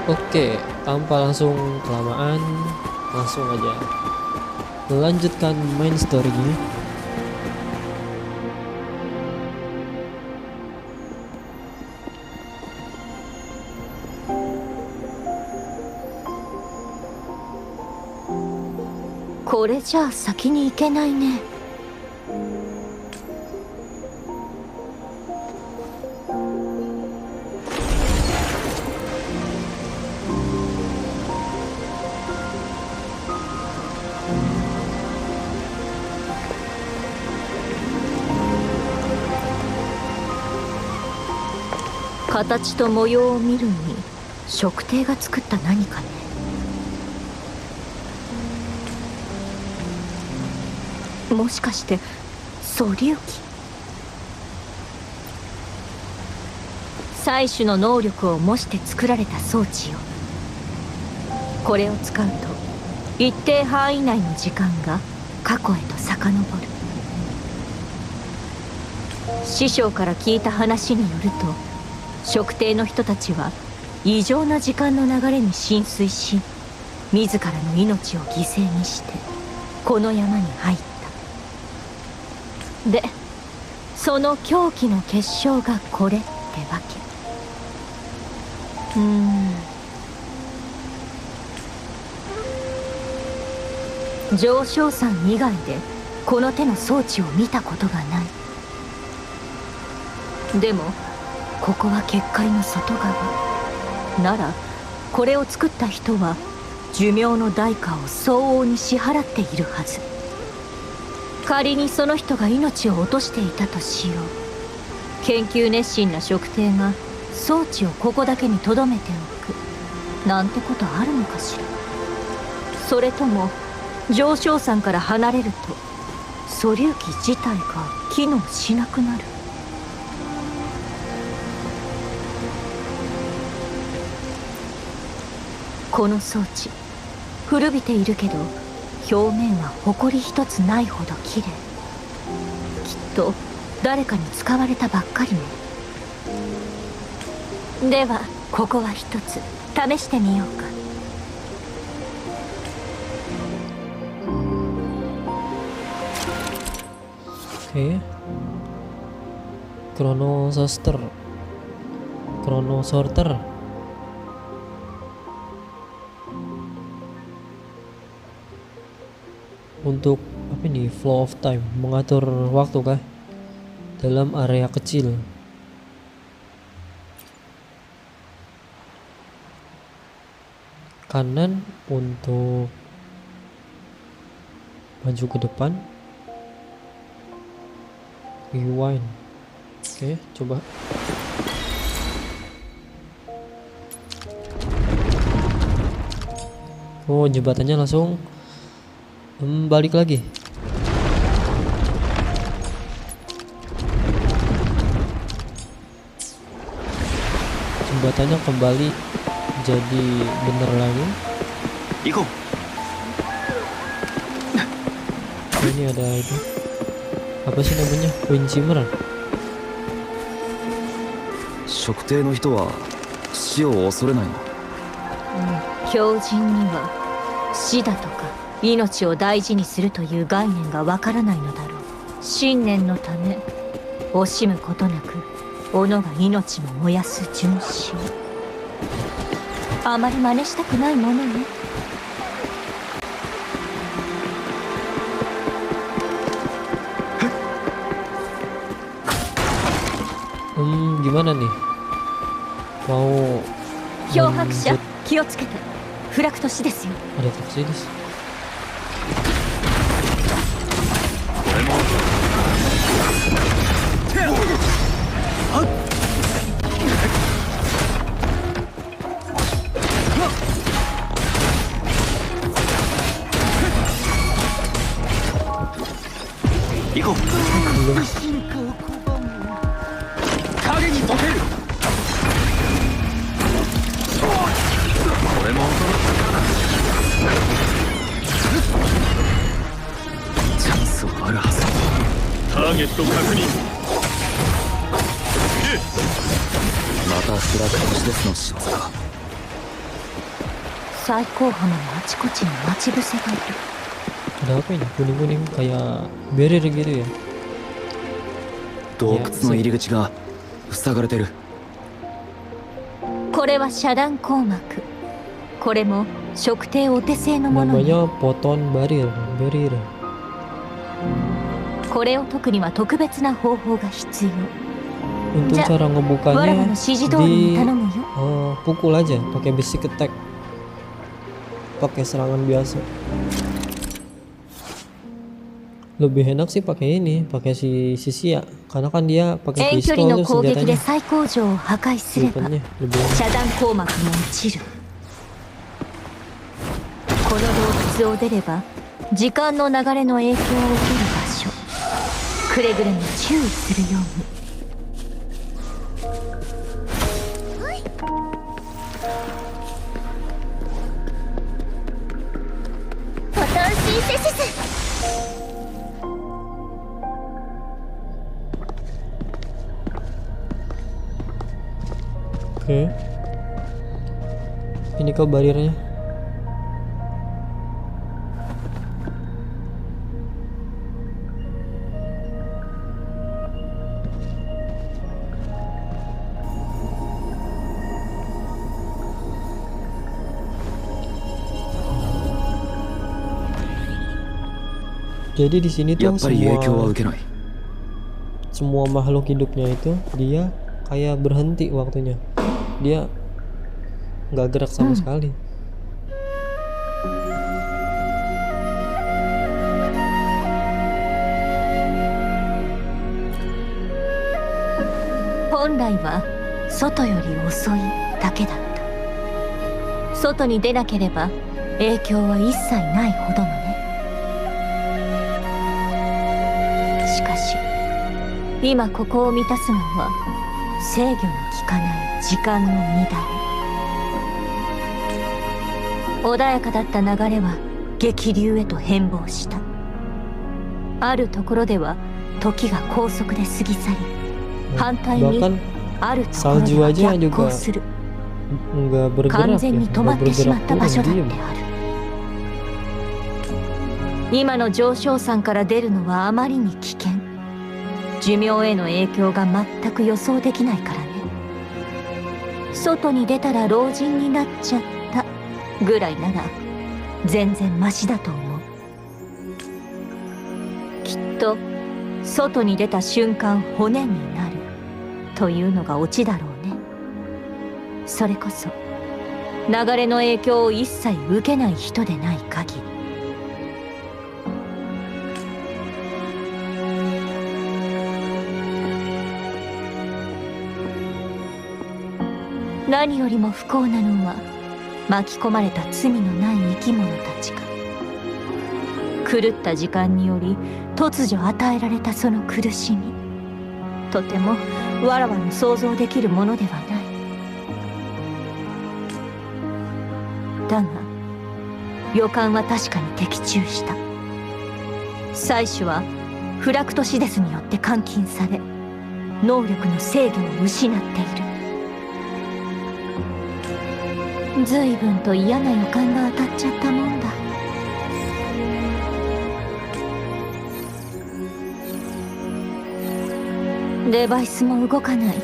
Oke, tanpa langsung kelamaan, langsung aja lanjutkan main story-nya.これじゃあ先に行けないね。形と模様を見るに食帝が作った何かね。もしかして素粒子？採取の能力を模して作られた装置よ。これを使うと一定範囲内の時間が過去へと遡る。師匠から聞いた話によると、食帝の人たちは異常な時間の流れに心酔し、自らの命を犠牲にしてこの山に入った。で、その狂気の結晶がこれってわけ。上昇山以外でこの手の装置を見たことがない。でもここは結界の外側なら、これを作った人は寿命の代価を相応に支払っているはず。仮にその人が命を落としていたとしよう。研究熱心な食帝が装置をここだけに留めておくなんてことあるのかしら。それとも上昇山から離れると素粒子自体が機能しなくなる。この装置古びているけど、表面は埃一つないほど綺麗。きっと誰かに使われたばっかりね。ではここは一つ試してみようか。Oke, Chrono Sorter. Untuk apa ini? Flow of time, mengatur waktu kah dalam area kecil. Kanan untuk maju ke depan. Rewind. Oke, coba. Oh, jembatannya langsung balik lagi. Jembatannya kembali jadi bener lagi. Iko. Ini ada itu. Apa sih namanya? Wind Shimmer. 食帝の人は死を恐れないの？狂人には死だとか命を大事にするという概念がわからないのだろう。信念のため惜しむことなく己が命も燃やす純真。あまり真似したくないものね。Gimana nih? Mau 漂白者気をつけて。フラクト死ですよ。 ada taksiです。行こう。影にボケる。これもチャンスはあるはず。ターゲット確認。またフラクトシデスの仕業か。最高浜のあちこちに待ち伏せがいる。 Ada apa ini? Kuning-kuning kayak barrier gitu ya. 洞窟の入り口が塞がれてる。これは遮断光膜。これも測定お手製のものね。 Namanya Photon barrier. これを解くには特別な方法が必要。 Untuk Ja, cara わらわ ngebukanya の指示通りに di 頼むよ。 pukul aja pakai basic attack. Pakai serangan biasa. Lebih enak sih pakai ini, pakai si Sia, karena kan dia pakai 遠距 pistol 離の tuh 攻撃で senjatanya. 最高城を破壊すれば Weaponnya lebih enak. 遮断光膜も落ちる。この洞窟を出れば時間の流れの影響を受ける場所。くれぐれも注意するように。 フォトンシンセシス。 Oke. Ini kau bariernya. Jadi di sini や tuh っぱり影響は semua 受けない。 semua makhluk hidupnya itu dia kayak berhenti waktunya. Dia nggak gerak sama sekali. 本来は外より遅いだけだった。外に出なければ影響は一切ないほどのね。しかし今ここを満たすのは制御の効かない時間の乱れ。穏やかだった流れは激流へと変貌した。あるところでは時が高速で過ぎ去り、反対に Bahkan あるところでは逆行する。 nggak 完 bergerak 全 ya, に止 nggak まってしま bergerak った場所 turun だって diem. ある。今の上昇山から出るのはあまりに危険。寿命への影響が全く予想できないからね。外に出たら老人になっちゃったぐらいなら全然マシだと思う。きっと外に出た瞬間骨になるというのがオチだろうね。それこそ流れの影響を一切受けない人でない限り。何よりも不幸なのは巻き込まれた罪のない生き物たちか。狂った時間により突如与えられたその苦しみ、とてもわらわの想像できるものではない。だが予感は確かに的中した。妻子はフラクトシデスによって監禁され、能力の制御を失っている。随分と嫌な予感が当たっちゃったもんだ。デバイスも動かない。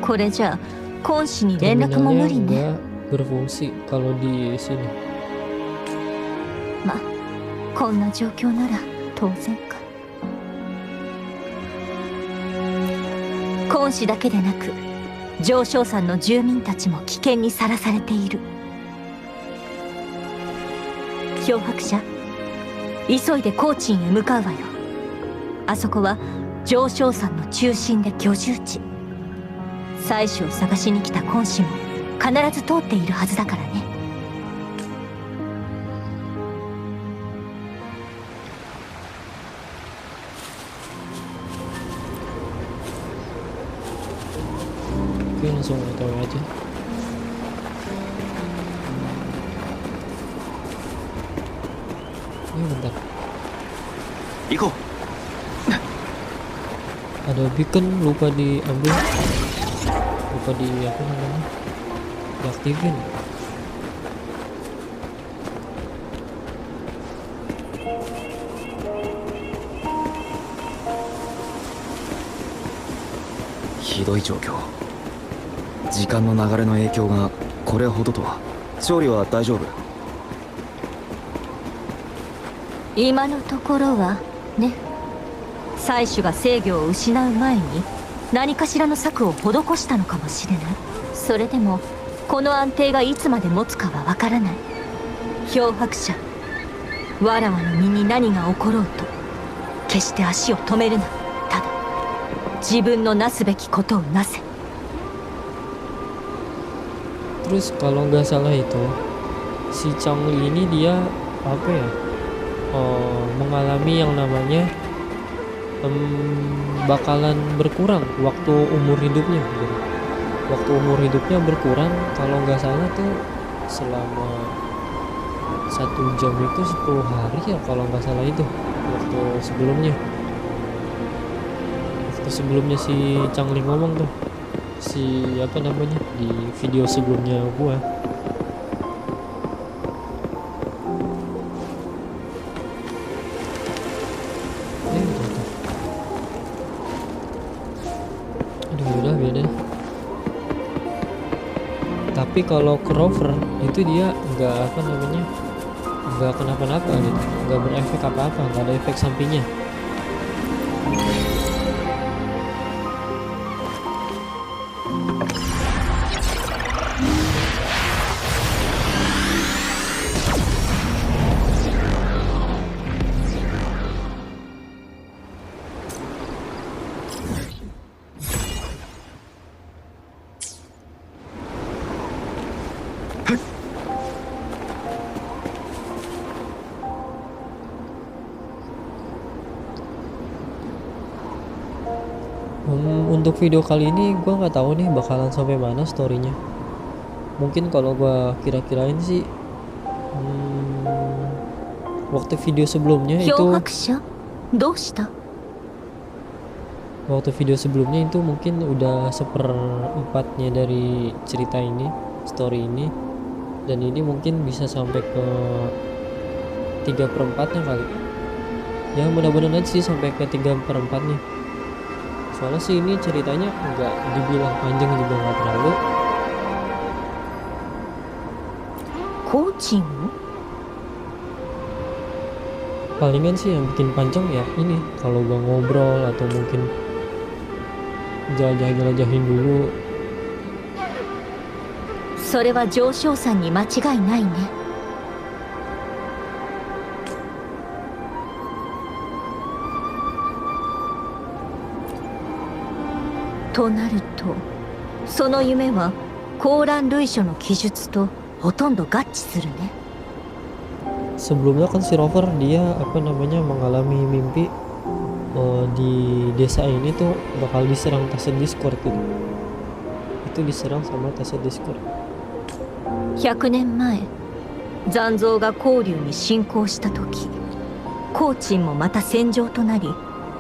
これじゃ今子に連絡も無理 Terminalnya ね。 nggak berfungsi kalau di sini. まあこんな状況なら当然か。今子だけでなく上昇山の住民たちも危険にさらされている。漂白者、急いでコーチンへ向かうわよ。あそこは上昇山の中心で居住地。妻子を探しに来た今子も必ず通っているはずだからね。Oke, langsung otw aja. Ini bentar. 行こう。 Ada beacon lupa diambil. Lupa di apa namanya? Diaktifin. ひどい状況。時間の流れの影響がこれほどとは。勝利は大丈夫？今のところはね。採取が制御を失う前に何かしらの策を施したのかもしれない。それでもこの安定がいつまで持つかはわからない。漂白者、わらわの身に何が起ころうと決して足を止めるな。ただ自分のなすべきことをなせ。 Terus kalau nggak salah itu si Changli ini dia apa ya, mengalami yang namanya bakalan berkurang waktu umur hidupnya gitu. Waktu umur hidupnya berkurang kalau nggak salah tuh selama 1 jam itu 10 hari ya kalau nggak salah itu waktu sebelumnya si Changli ngomong tuh, si apa namanya di video sebelumnya gua. Gitu. Aduh udah beda. Tapi kalau Clover itu dia nggak apa namanya, nggak kenapa-napa gitu, nggak berefek apa-apa, nggak ada efek sampingnya. Untuk video kali ini gue nggak tahu nih bakalan sampai mana storynya. Mungkin kalau gue kira-kirain sih waktu video sebelumnya itu, 漂白者どうした？ waktu video sebelumnya itu mungkin udah 1/4-nya dari cerita ini, story ini, dan ini mungkin bisa sampai ke 3/4-nya kali ya. Mudah-mudahan aja sih sampai ke 3/4-nya. Soalnya sih ini ceritanya nggak dibilang panjang juga nggak terlalu. コーチン？ Palingan sih yang bikin panjang ya ini kalau gua ngobrol atau mungkin jelajah-jelajahin dulu. それは上昇さんに間違いないね。となるとその夢はコーラン類書の記述とほとんど合致するね。 Sebelumnya kan si Rover dia apa namanya mengalami mimpi di desa ini tuh bakal diserang Tacet Discord gitu. Itu diserang sama Tacet Discord. 100年前残像が黄龍に侵攻した時、コーチンもまた戦場となり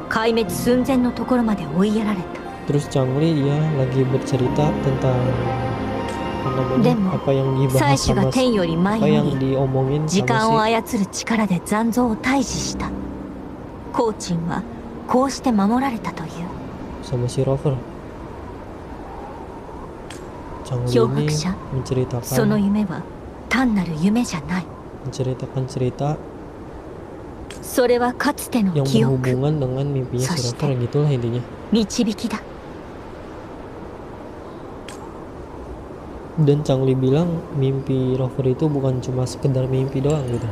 壊滅寸前のところまで追いやられた。 Terus Changli dia lagi bercerita tentang apa yang dibahas sama apa yang diomongin 時間を sama 操る力で残像を退治した。コーチンはこうして守られたという。 si Rover. Changli 漂 ini 白者、その menceritakan 夢は単なる夢じゃない。 cerita それはかつての yang 記憶、 berhubungan dengan mimpinya si Rover gitulah intinya. 導きだ。 Dan Changli bilang mimpi Rover itu bukan cuma sekedar mimpi doang gitu.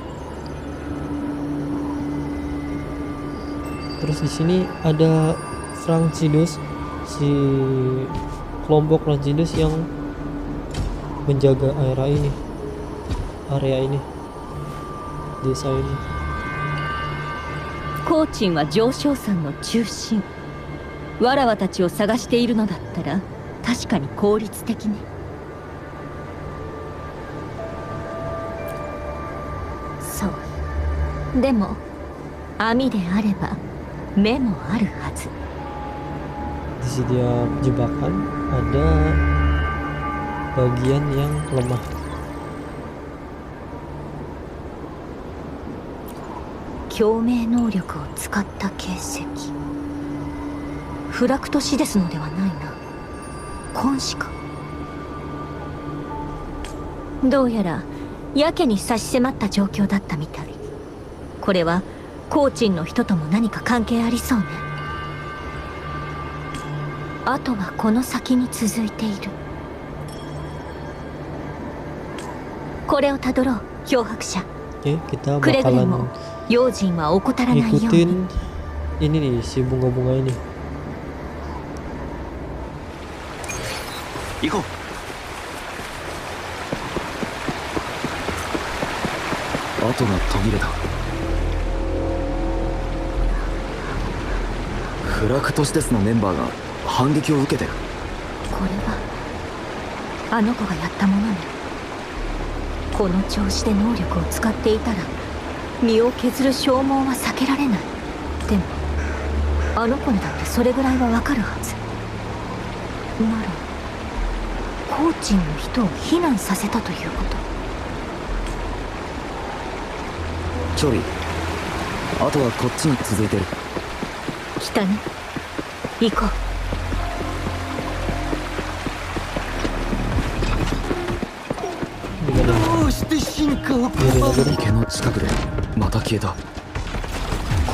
Terus di sini ada Francidus, si kelompok Francidus yang menjaga area ini, desa ini. コーチンは上昇山の中心。わらわたちを探しているのだったら確かに効率的ね。そう。でも網であれば目もあるはず。 Di setiap jebakan ada bagian yang lemah. 共鳴能力を使った形跡。フラクトシデスのではないな。婚司か。どうやらやけに差し迫った状況だったみたい。これはコチンの人とも何か関係ありそうね。あとはこの先に続いている。これをたどろう、漂白者。 Oke, kita くれぐれ bakalan も用心は怠らないように。 ngikutin ini nih si bunga-bunga ini. 行こう。後が途切れた。フラクトシテスのメンバーが反撃を受けてる。これはあの子がやったものね。この調子で能力を使っていたら身を削る消耗は避けられない。でもあの子にだってそれぐらいはわかるはず。ならコーチンの人を避難させたということ。チョビ、あとはこっちに続いてる。来たね、行こう。どうして進化を池の近くでまた消えた。こ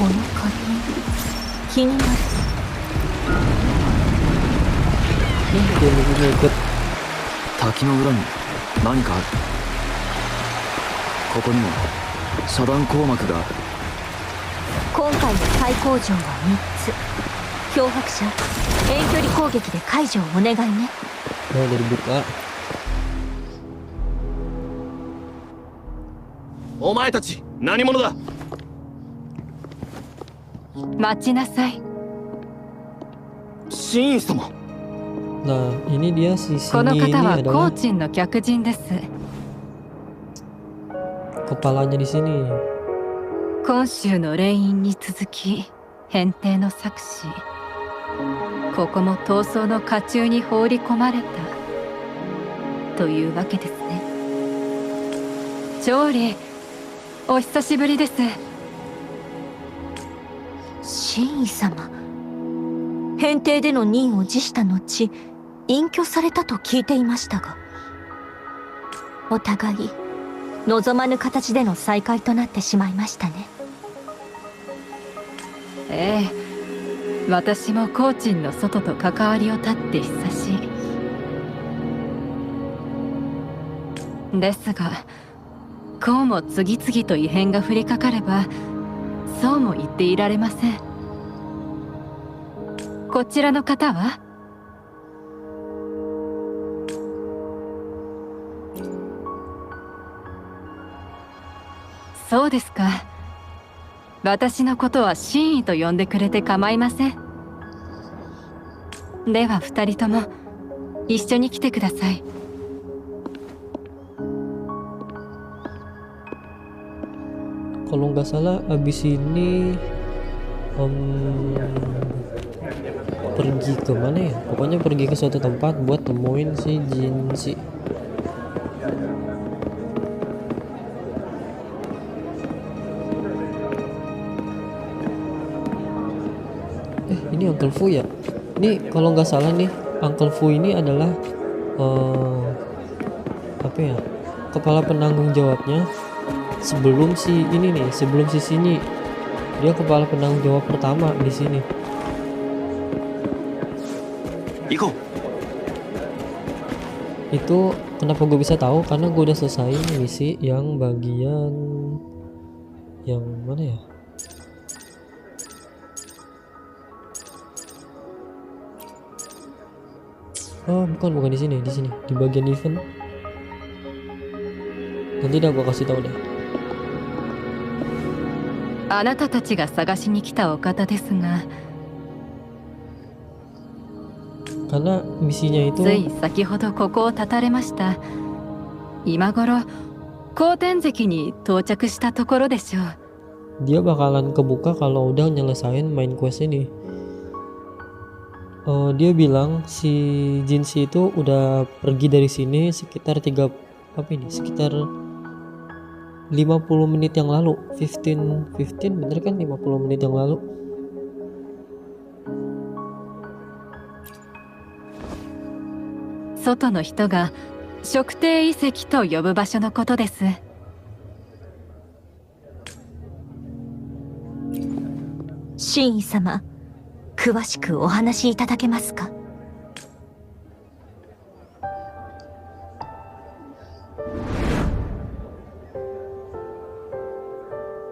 の影気になる。 Dia ngikut. 滝の裏に何かある。ここにも遮断光膜がある。今回の再工場は3つ。漂白者、遠距離攻撃で解除をお願いね。 Nah, dari buka. お前たち何者だ。待ちなさい。真意様。 Nah, ini dia si この Shinji 方 ini はコ adalah ーチンの客人です。 kepalanya di sini. 今週の霊院に続き変定の作詞、ここも闘争の渦中に放り込まれたというわけですね。調理、お久しぶりです。真意様、変定での任を辞した後隠居されたと聞いていましたが、お互い望まぬ形での再会となってしまいましたね。ええ、私もコーチンの外と関わりを絶って久しいですが、こうも次々と異変が降りかかればそうも言っていられません。こちらの方は？そうですか。私のことは真意と呼んでくれて構いません。では二人とも一緒に来てください。Kalau nggak salah abis ini pergi ke mana ya? Pokoknya pergi ke suatu tempat buat temuin si Jinshi. Ini Uncle Fu ya? Ini kalau nggak salah nih Uncle Fu ini adalah apa ya? Kepala penanggung jawabnya sebelum si ini nih, sebelum si Shinji. Dia kepala penanggung jawab pertama di sini. Iko. Itu kenapa gue bisa tahu? Karena gue udah selesai misi yang bagian yang mana ya? Oh, bukan di sini, di bagian event. Nanti dah gue kasih tahu deh. あなたたちが探しに来たお方ですが、 Karena misinya つ itu い先ほどここを立たれました。今頃後天石に到着したところでしょう。 dia bakalan kebuka kalau udah nyelesain main quest ini. Dia bilang si Jinshi itu udah pergi dari sini sekitar sekitar 50 menit yang lalu. 15 bener kan, 50 menit yang lalu. 外の人が食帝遺跡と呼ぶ場所のことです。真意様、詳しくお話しいただけますか？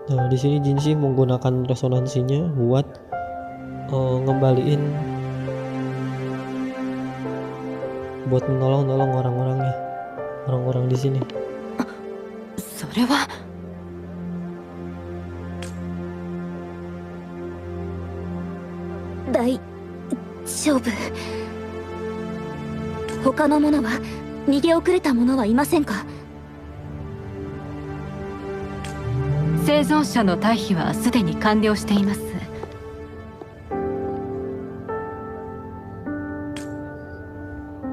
Nah, di sini Jinshi menggunakan resonansinya buat ngembaliin, buat menolong orang-orang di sini. それは大丈夫。他の者は逃げ遅れた者はいませんか？生存者の退避はすでに完了しています。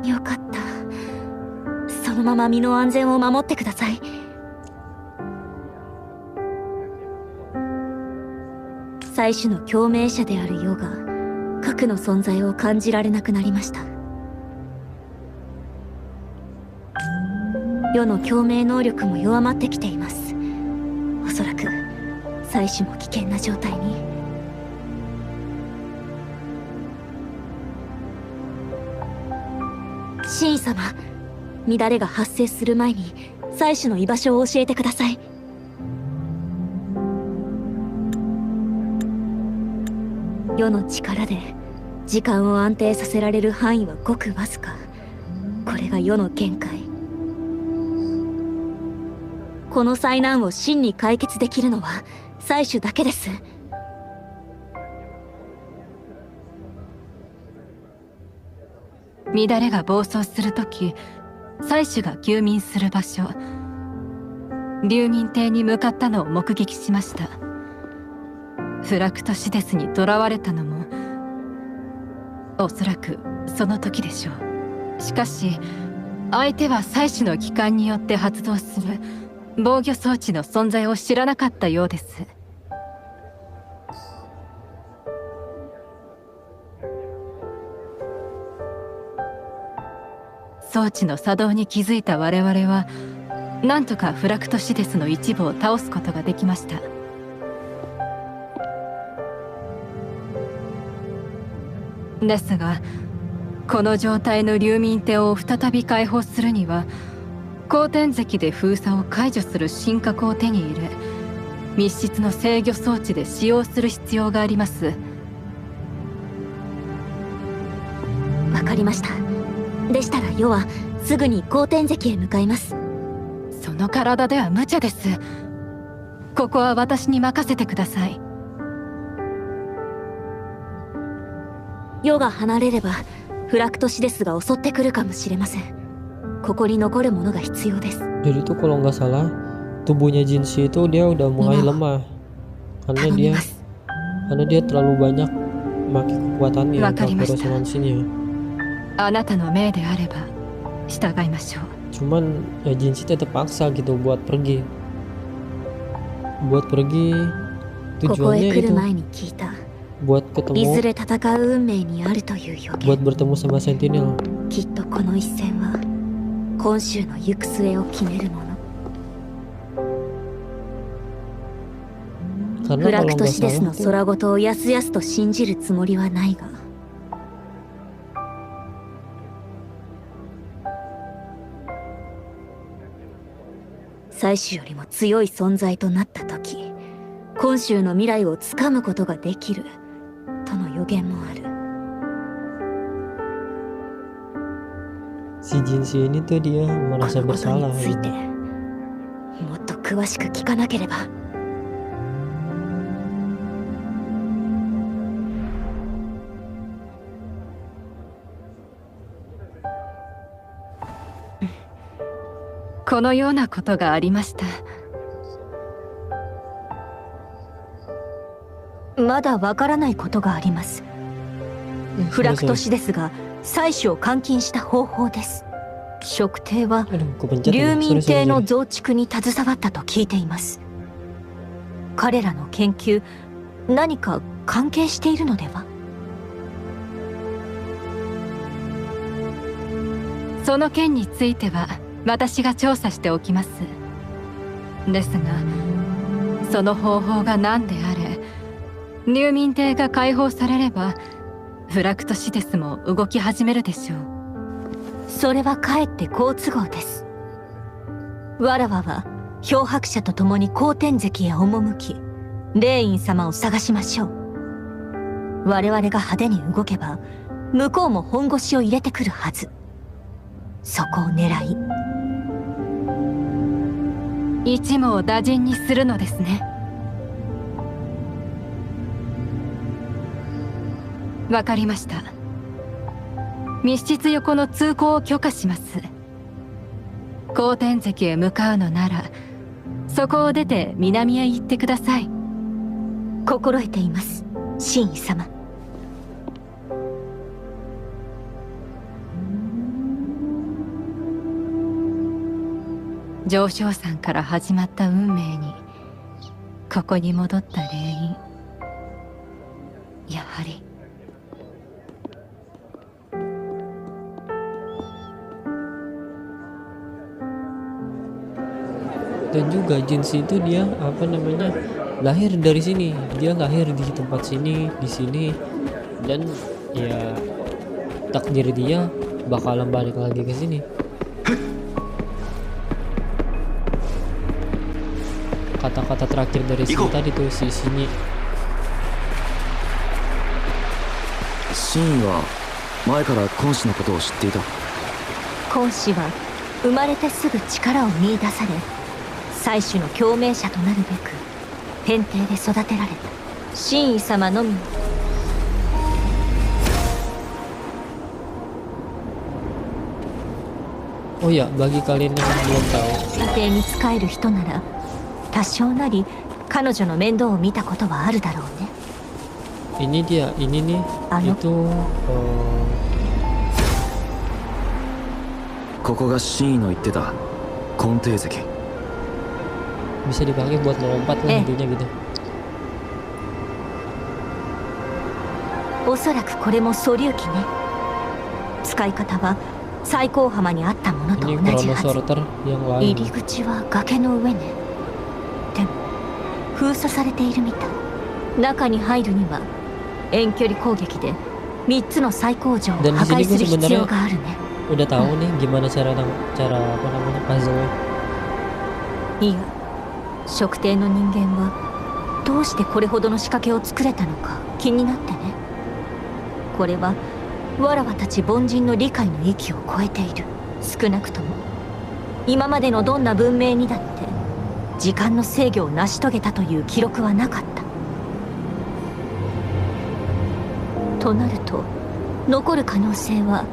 よかった。そのまま身の安全を守ってください。採取の共鳴者である世が核の存在を感じられなくなりました。世の共鳴能力も弱まってきています。おそらく採取も危険な状態に。真意様、乱れが発生する前に採取の居場所を教えてください。世の力で時間を安定させられる範囲はごくわずか。これが世の限界。この災難を真に解決できるのは採取だけです。乱れが暴走するとき、採取が休眠する場所、流民邸に向かったのを目撃しました。フラクトシデスに囚われたのもおそらくその時でしょう。しかし相手は採取の機関によって発動する防御装置の存在を知らなかったようです。装置の作動に気づいた我々はなんとかフラクトシデスの一部を倒すことができました。ですがこの状態の流民邸を再び解放するには後天石で封鎖を解除する神格を手に入れ密室の制御装置で使用する必要があります。わかりました。でしたら世はすぐに後天石へ向かいます。その体では無茶です。ここは私に任せてください。世が離れればフラクトシデスが襲ってくるかもしれません。ここに残るものが必要です。 Jadi tuh kalau nggak salah tubuhnya Jinshi itu dia udah mulai lemah karena dia terlalu banyak memakai kekuatannya pakai resonansinya. あなたの命であれば従いましょう。 Cuman ya Jinshi tetap paksa gitu buat pergi ここへ tujuannya 来る itu 前に聞いた。 buat いず ketemu れ戦う運命にあるという予 buat 言。 bertemu sama Sentinel. きっとこの一戦は今週の行く末を決めるもの。 Karena フラ kalau クト nggak シデス salah の tuh 空ごとをやすやすと信じるつもりはないが、採取よりも強い存在となった時、今週の未来をつかむことができるとの予言もある。 si Jinshi ini tuh dia こ merasa のことに bersalah ついて gitu. もっと詳しく聞かなければ。このようなことがありました。まだわからないことがあります。フラクトシデスが採取を監禁した方法です。職帝は Aduh, kepencet 流 ini. 民 Sorry, 邸 sorry, の sorry. 増築に携わったと聞いています。彼らの研究、何か関係しているのでは？その件については私が調査しておきます。ですがその方法が何であれ、入眠艇が解放されればフラクトシデスも動き始めるでしょう。それはかえって好都合です。わらわは漂白者と共に後天石へ赴き、霊院様を探しましょう。我々が派手に動けば向こうも本腰を入れてくるはず。そこを狙い、一網打尽にするのですね。わかりました。密室横の通行を許可します。後天石へ向かうのならそこを出て南へ行ってください。心得ています、神医様。上昇山から始まった運命にここに戻った霊院、やはりDan juga Jinshi itu dia apa namanya lahir dari sini, dia lahir di tempat sini, di sini, dan ya takdir dia bakalan balik lagi ke sini. Kata-kata terakhir dari si tadi tuh si sini. 真意は前から孔子のことを知っていた。孔子は生まれてすぐ力を見出され、採取の共鳴者となるべく天帝で育てられた神医様のみ。Oh ya, bagi kalian yang belum tahu, 天帝に仕える人なら多少なり彼女の面倒を見たことはあるだろうね。 ini dia, ini nih, Anu? itu ここが真意の言ってた根底石。 bisa dipakai buat melompat lah intinya gitu. おそらくこれも素粒器ね。使い方は最高浜にあったものと同 Ini じは Chrono ず。 Sorter yang 入 lain. り口は崖の上ね。でも封鎖されているみたい。中に入るには遠距離攻撃で3つの最高城を Dan 破 di 壊 sini す gue る必 sebenarnya 要があるね。 udah tahu nih gimana cara apa namanya puzzle-nya. いや、測定の人間はどうしてこれほどの仕掛けを作れたのか気になってね。これはわらわたち凡人の理解の域を超えている。少なくとも今までのどんな文明にだって時間の制御を成し遂げたという記録はなかった。となると残る可能性は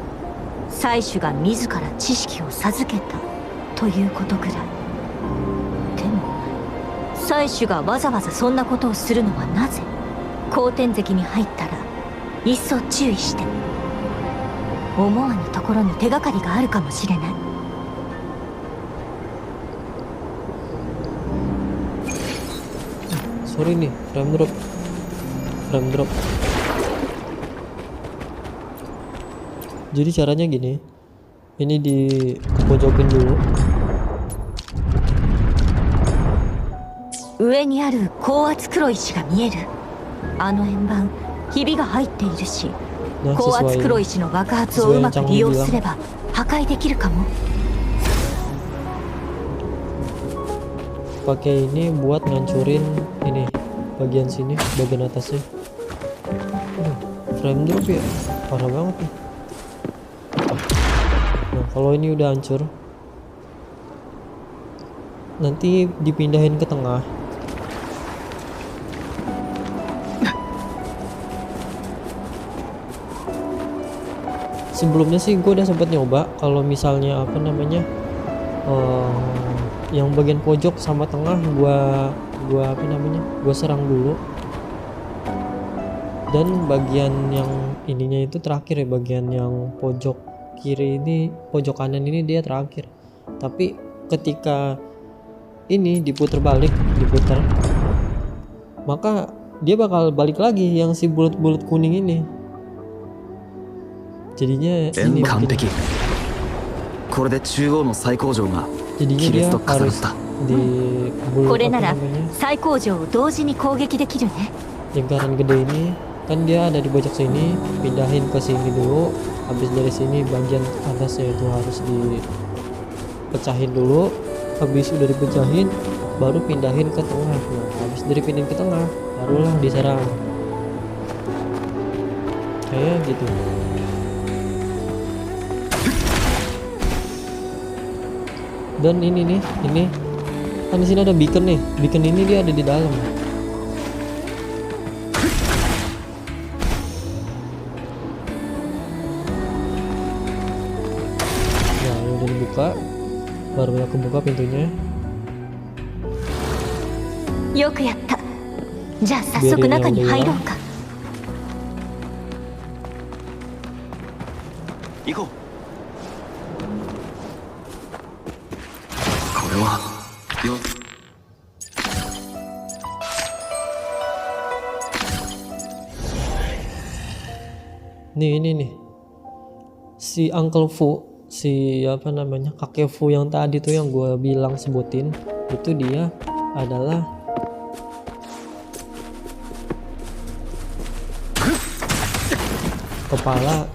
採取が自ら知識を授けたということぐらい。でも採取がわざわざそんなことをするのはなぜ？後天石に入ったらいっそ注意して。思わぬところに手がかりがあるかもしれない。Sorry nih, frame drop. Jadi caranya gini, ini dipojokin dulu. 上にある高圧黒石が見える。あの円盤、ひびが入っているし、 Nah, 高圧 sesuai 黒石の爆発をうまく利用すれば破壊できるかも。 pakai ini buat ngancurin ini bagian sini, bagian atasnya. Frame drop ya, parah banget nih. Nah, kalau ini udah hancur, nanti dipindahin ke tengah. Sebelumnya sih gue udah sempet nyoba kalau misalnya apa namanya yang bagian pojok sama tengah gua apa namanya gua serang dulu, dan bagian yang ininya itu terakhir ya, bagian yang pojok kiri ini, pojok kanan ini dia terakhir. Tapi ketika ini diputar, maka dia bakal balik lagi yang si bulat-bulat kuning ini. Jadinya ini bikin これで中央の最高城が Jadinya 亀 dia 裂と重な harus った。 di これ apa なら namanya 最高城を同時に攻撃できるね。 lingkaran gede ini kan dia ada di pojok sini, pindahin ke sini dulu. Habis dari sini bagian atasnya itu harus dipecahin dulu. Habis udah dipecahin baru pindahin ke tengah. Nah, habis dari pindahin ke tengah barulah diserang kayak gitu. Dan ini nih, ini kan di sini ada beacon nih. Beacon ini dia ada di dalam. Nah, ini udah dibuka. Baru banyak kebuka pintunya. よくやった。じゃあ早速中に入ろうか。行こう。これはよ。 Ini nih. Si Uncle Fu, si apa namanya? Kakek Fu yang tadi tuh yang gue bilang sebutin, itu dia adalah kepala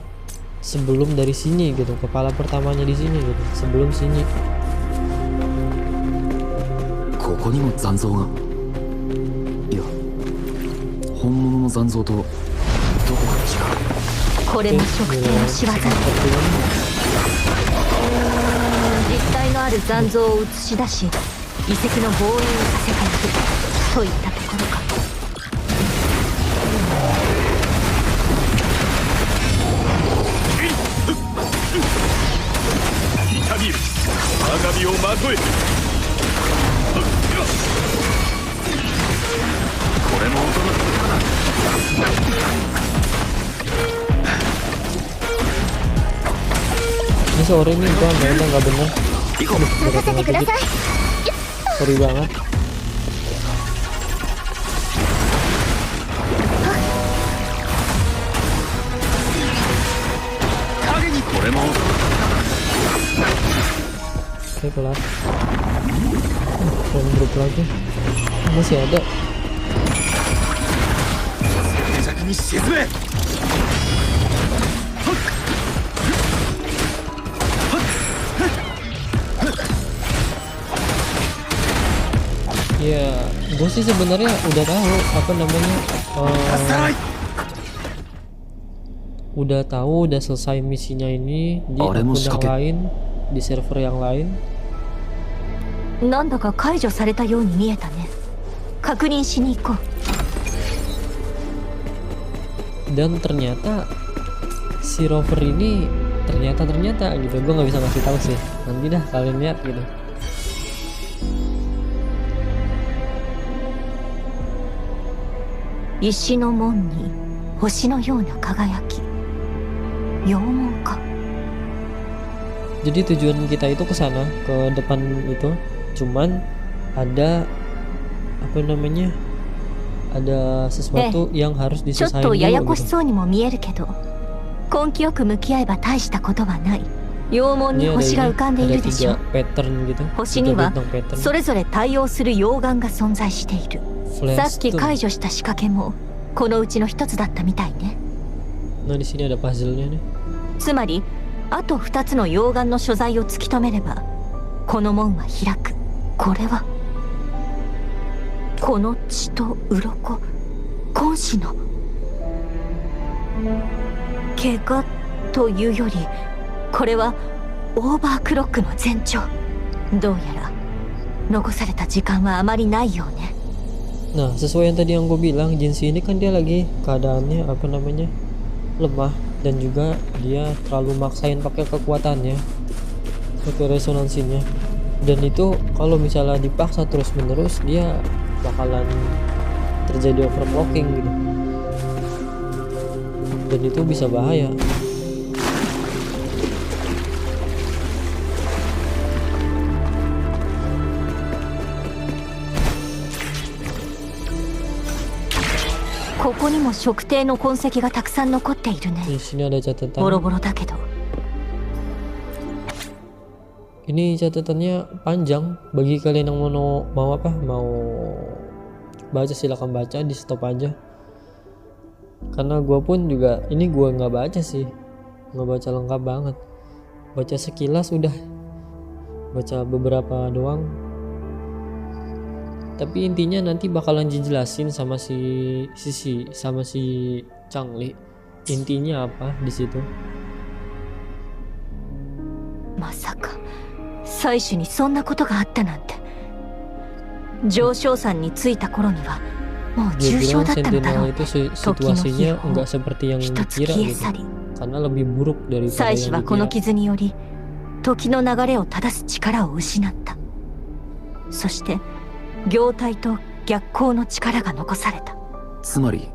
sebelum dari sini gitu, kepala pertamanya di sini gitu, sebelum sini. ここにも残像が。いや、本物の残像とどこが違う。これも測定の仕業。実体のある残像を映し出し、遺跡の防衛をさせていくといったところか。痛みる我が身をまとえ。これも音の。 Ini sore nih gua mainnya nggak bener. 行こう。 任せてください。 Sorry banget. 影にこれも。 Oke, kelar. Frame drop lagi. Masih ada. 先に沈め。 Ya, gue sih sebenarnya udah tahu apa namanya, udah tahu, udah selesai misinya ini di akun yang lain, di server yang lain. なんだか解除されたように見えたね。確認しに行こう。 Dan ternyata si rover ini ternyata gitu, gue nggak bisa ngasih tahu sih. Nanti dah kalian lihat gitu. "石の門に星のような輝き." 陽門か。 Jadi tujuan kita itu ke sana, ke depan itu. Cuman ada apa namanya? Ada sesuatu yang harus ちょっ diselesain とやや dulu こし gitu. そうにも見えるけど、根気よく向き合えば大したことはない。陽門に Ini ada 星が浮かんでい ada るでしょ。 3 pattern gitu. 星に 3 は bintang pattern. それぞれ対応する溶岩が存在している。さっき Flashstone. 解除した仕掛けもこのうちの一つだったみたいね。 Nah di sini ada puzzle-nya nih. つまりあと2つの溶岩の所在を突き止めればこの門は開く。これはこの血と鱗、魂子の怪我というより、これはオーバークロックの前兆。どうやら残された時間はあまりないようね。 Nah, sesuai yang tadi yang gue bilang, Jinshi ini kan dia lagi keadaannya apa namanya, lemah, dan juga dia terlalu maksain pakai kekuatannya, pakai resonansinya, dan itu kalau misalnya dipaksa terus menerus dia bakalan terjadi overclocking gitu, dan itu bisa bahaya.ここにも測定の痕跡がたくさん残っているね。 Di sini ada catatan. ボロボロだけど。ini catatannya panjang. Bagi kalian yang mau baca, silakan baca, di stop aja. Karena gue pun juga ini gue nggak baca sih, nggak baca lengkap banget, baca sekilas udah, baca beberapa doang. Tapi intinya nanti bakalan dijelasin sama si Changli intinya apa di situ. まさか妻子にそんなことがあったなんて。上昇山に着いた頃にはもう Dia 重症 bilang だったのだろ Sentinel う。 itu situasinya enggak seperti yang 一つ dikira 消え gitu, 去り、 karena lebih buruk daripada 妻子 yang はこの dikira. 傷により時の流れを正す力を失った。そして業態と逆行の力が残された。つまり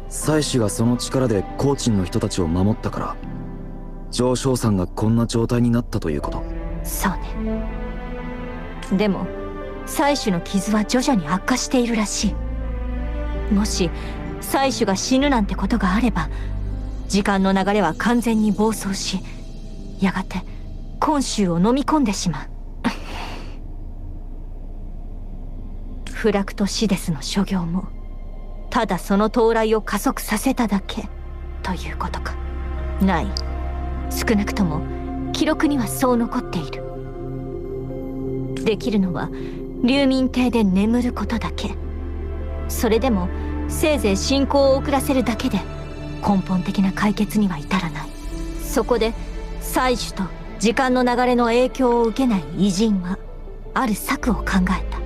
妻子がその力でコーチンの人たちを守ったから上昇さんがこんな状態になったということ。そうね。でも妻子の傷は徐々に悪化しているらしい。もし妻子が死ぬなんてことがあれば、時間の流れは完全に暴走し、やがて今週を飲み込んでしまう。フラクトシデスの所業もただその到来を加速させただけということか。ない、少なくとも記録にはそう残っている。できるのは流民邸で眠ることだけ。それでもせいぜい進行を遅らせるだけで根本的な解決には至らない。そこで妻子と時間の流れの影響を受けない偉人はある策を考えた。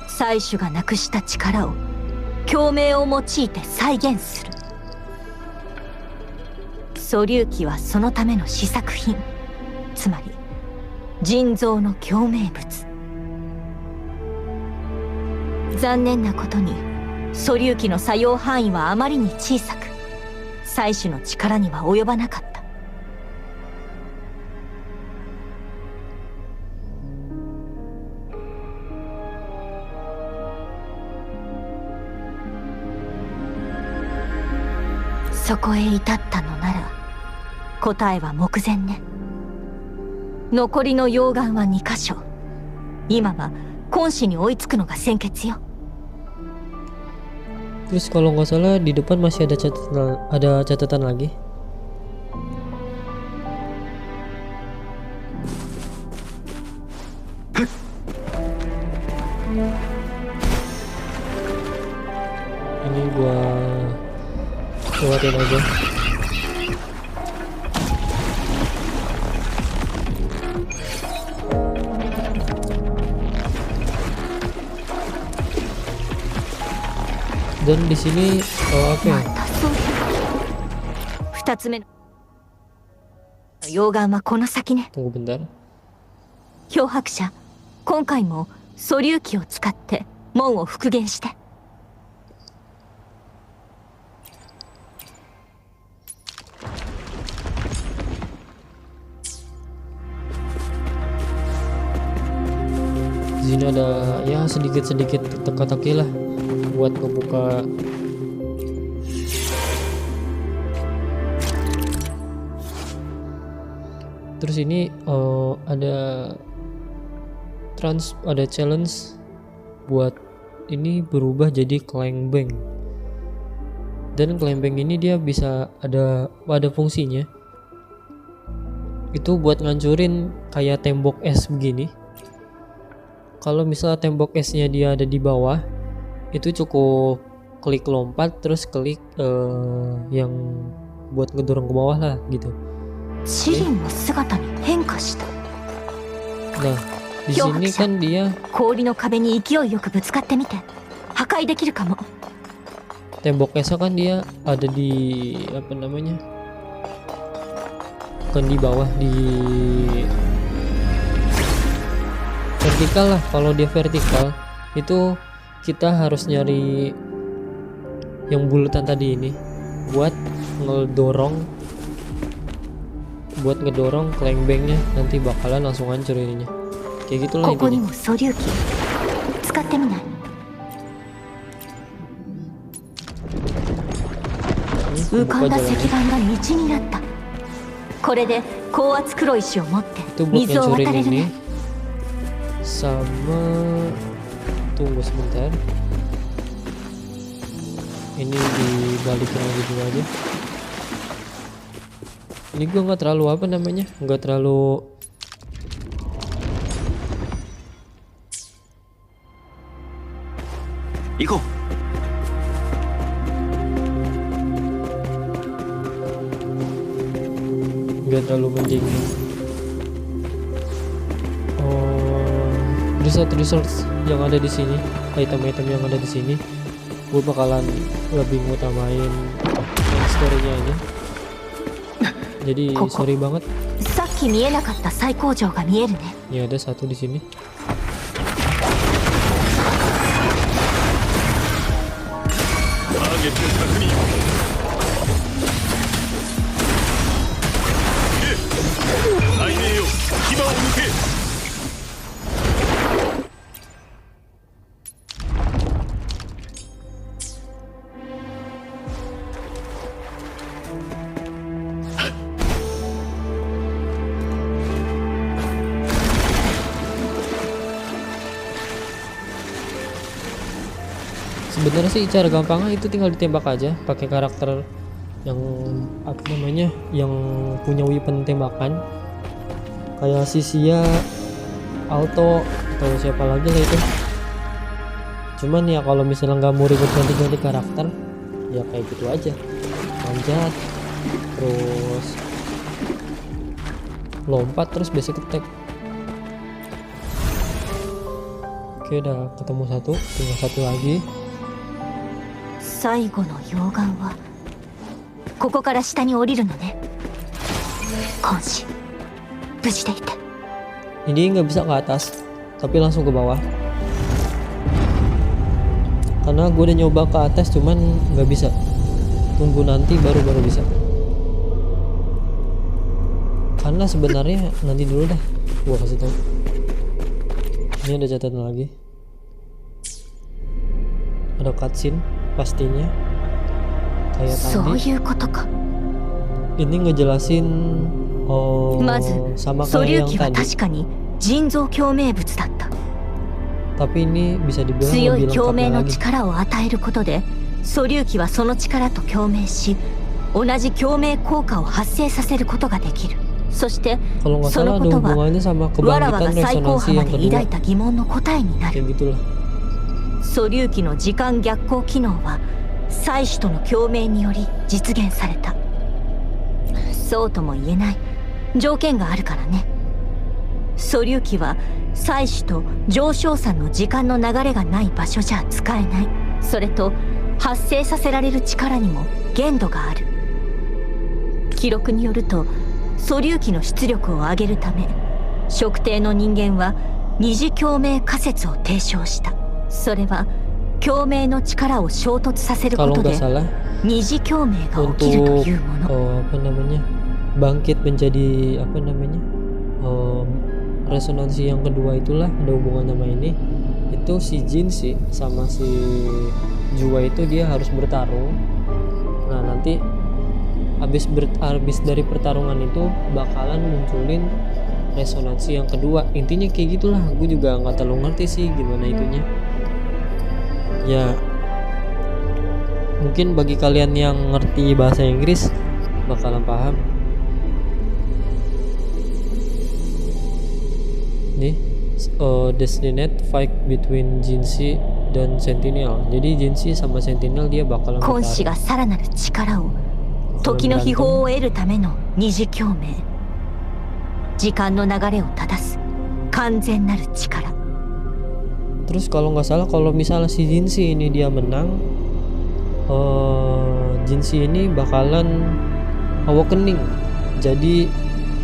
妻子がなくした力を共鳴を用いて再現する。素粒器はそのための試作品、つまり人造の共鳴物。残念なことに素粒器の作用範囲はあまりに小さく、妻子の力には及ばなかった。そこへ至ったのなら答えは目前ね。残りの溶岩は2箇所。今は今世に追いつくのが先決よ。 Terus kalau nggak salah di depan masih ada catatan lagi. Ini gua lewatin aja. Dan di sini apa ya? またそういう2つ目の溶岩はこの先ね。 Tunggu bentar. 漂白者、今回も素粒器を使って門を復元して。 Di sini ada ya sedikit-sedikit teka-teki lah buat ngebuka. Terus ini ada challenge buat ini berubah jadi Clangbang. Dan Clangbang ini dia bisa ada fungsinya. Itu buat ngancurin kayak tembok es begini. Kalau misalnya tembok esnya dia ada di bawah, itu cukup klik lompat terus klik yang buat ngedorong ke bawah lah gitu. シリンの姿に変化した。 Nah, di sini kan dia 氷の壁に勢いよくぶつかってみて。破壊できるかも。 tembok esnya kan dia ada di apa namanya? Bukan di bawah, di vertikal lah. Kalau dia vertikal itu kita harus nyari yang bulatan tadi ini buat ngedorong Clangbang-nya, nanti bakalan langsung hancur ininya. Kayak gitulah ここに intinya. も素粒器使ってみない？ Ini 浮かん buka だ jalannya. 石板が道になった。これで高圧黒石を持って Itu buat 水を渡 ngancurin れる ini ね。 sama tunggu sebentar. Ini dibalikin lagi dulu aja. Ini gue nggak terlalu apa namanya, nggak terlalu Iko. nggak terlalu mending. Resource yang ada di sini, item-item yang ada di sini, gue bakalan lebih ngutamain main story-nya ini. Jadi sorry banget. さっき見えなかった最高城が見えるね。 Ya ada satu di sini. Target 確認。雷鳴よ、牙を抜け。Sebenarnya sih cara gampangnya itu tinggal ditembak aja pakai karakter yang apa namanya, yang punya weapon tembakan kayak Sisia, Alto atau siapa lagi lah itu. Cuman ya kalau misalnya nggak mau ribet ganti-ganti karakter ya kayak gitu aja, manjat terus lompat terus basic attack. Oke, udah ketemu satu, tinggal satu lagi. 最後の溶岩はここから下に降りるのね。コンシ、無事でいて。 Ini nggak bisa ke atas, tapi langsung ke bawah. Karena gue udah nyoba ke atas, cuman nggak bisa. Tunggu nanti baru bisa. Karena sebenarnya nanti dulu dah, gue kasih tahu. Ini ada catatan lagi. Ada cutscene pastinya. Kayak そう tadi. いうことか。 Ini ngejelasin まず sama 素 kayak 粒 yang 器は tadi. 確かに人造共鳴物だった。 Tapi ini bisa dibilang 強い lebih 共鳴 lengkapnya の lagi. 力を与えることで素粒器はその力と共鳴し同じ共鳴効果を発生させることができる。そして Kalau nggak そ salah の ada ことは hubungannya sama わらわが kebangkitan 最高 resonansi 波ま yang で kedua. 抱いた疑問の答えになる。 Kayak gitulah. 素粒器の時間逆行機能は採取との共鳴により実現された。そうとも言えない条件があるからね。素粒器は採取と上昇山の時間の流れがない場所じゃ使えない。それと発生させられる力にも限度がある。記録によると素粒器の出力を上げるため測定の人間は二次共鳴仮説を提唱した。それは共鳴の力を衝突させるこ Kalau と nggak で salah 二次共鳴が起きると untuk いうもの。 apa namanya, bangkit menjadi apa namanya, resonansi yang kedua itulah ada hubungan sama ini. Itu si Jinshi sama si Jua itu dia harus bertarung. Nah nanti habis dari pertarungan itu bakalan munculin resonansi yang kedua. Intinya kayak gitulah. Gue juga nggak terlalu ngerti sih gimana itunya. Ya mungkin bagi kalian yang ngerti bahasa Inggris bakalan paham. Nih, destined fight between Jinshi dan Sentinel. Jadi Jinshi sama Sentinel dia bakalan 魂子 bertarung. がさらなる力を時の秘宝を得るための二次共鳴。時間の流れを正す完全なる力。 Terus kalau nggak salah kalau misalnya si Jinshi ini dia menang, Jinshi ini bakalan awakening jadi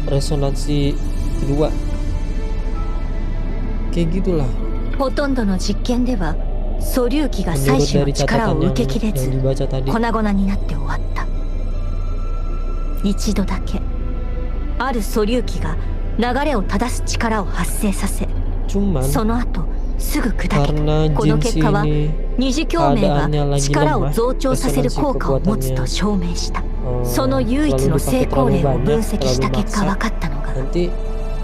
resonansi kedua. Kayak gitulah. ほとんどの実験では素粒器が採 Menurut 取の dari 力を catatan 受けきれ yang ず dibaca tadi. 粉々になって終わった。一度だけある素粒器が流れを正す力を発生させ Cuman その後すぐ砕けた。 karena この Jinshi 結果は ini 二次共鳴が keadaannya lagi 力を lemah, 増長させる効果を持つと証明した。その唯一の成功例を分析した結果分かったのが、 nanti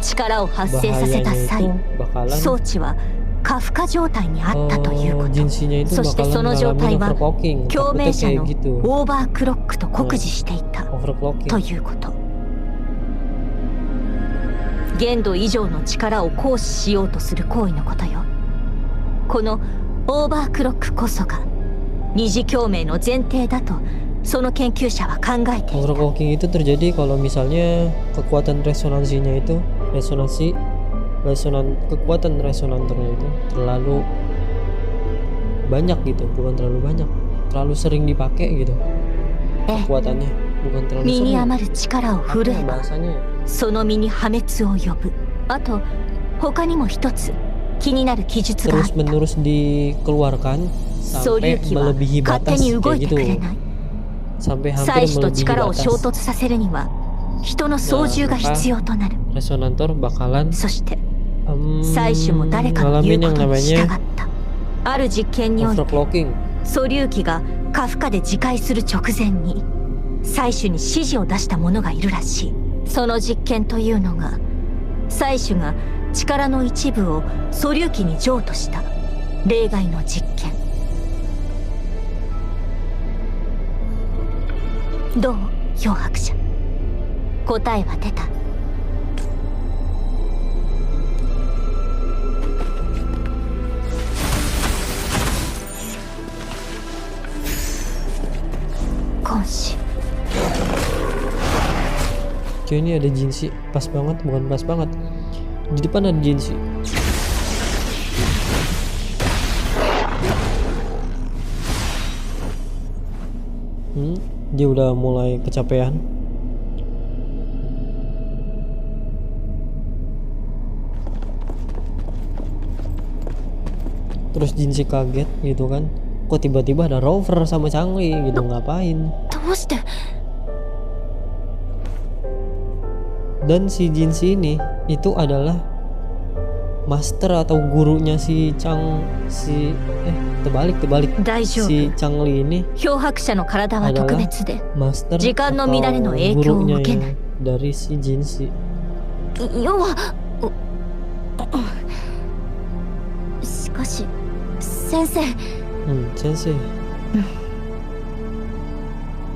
力を発生させた bahayanya 際 itu bakalan 装置は過負荷状態にあったということ。 jinsinya itu そして bakalan その状態 ngalamin は overclocking. 共鳴 Takutnya 者 kayak の gitu. オーバークロックと酷似していた Overclocking. ということ。限度以上の力を行使しようとする行為のことよ。このオーバークロックこそが二次共鳴の前提だとその研究者は考えていた。 Overclocking itu terjadi kalau misalnya kekuatan resonansinya itu kekuatan resonantornya itu terlalu banyak gitu, bukan terlalu banyak, terlalu sering dipakai gitu kekuatannya, bukan terlalu 身に sering. 余る力を振る Apa えば bahasanya ya? その身に破滅を呼ぶ。あと他にも一つ気になる記述があっ terus た。 menerus dikeluarkan 素粒 sampai 器は melebihi 勝手 batas に動 kayak いてくれ gitu, ない。 sampai 祭 hampir 司と melebihi 力を衝 batas. 突させるには人の操縦が必要となる。 Resonantor bakalan そして祭司も誰かの言う ngalamin こ yang とに従っ namanya た。ある実験において overclocking. 素粒器が過負荷で自壊する直前に祭司に指示を出した者がいるらしい。その実験というのが祭司が力の一部を素粒器に譲渡した例外の実験。どう、漂白者。答えは出た。今週 Cuy, ini ada Jinshi, pas banget, bukan pas banget. Di depan ada Jinshi. Dia udah mulai kecapean. Terus Jinshi kaget gitu kan. Kok tiba-tiba ada Rover sama Changli gitu, ngapain? どうして Dan si Jinshi ini itu adalah master atau gurunya si terbalik 大丈夫。 si Changli ini 漂白者の体は特別で master 時間の乱れの atau 影響を gurunya 受けない。 yang dari si Jinshi. 要はしかし先生、 Sensei.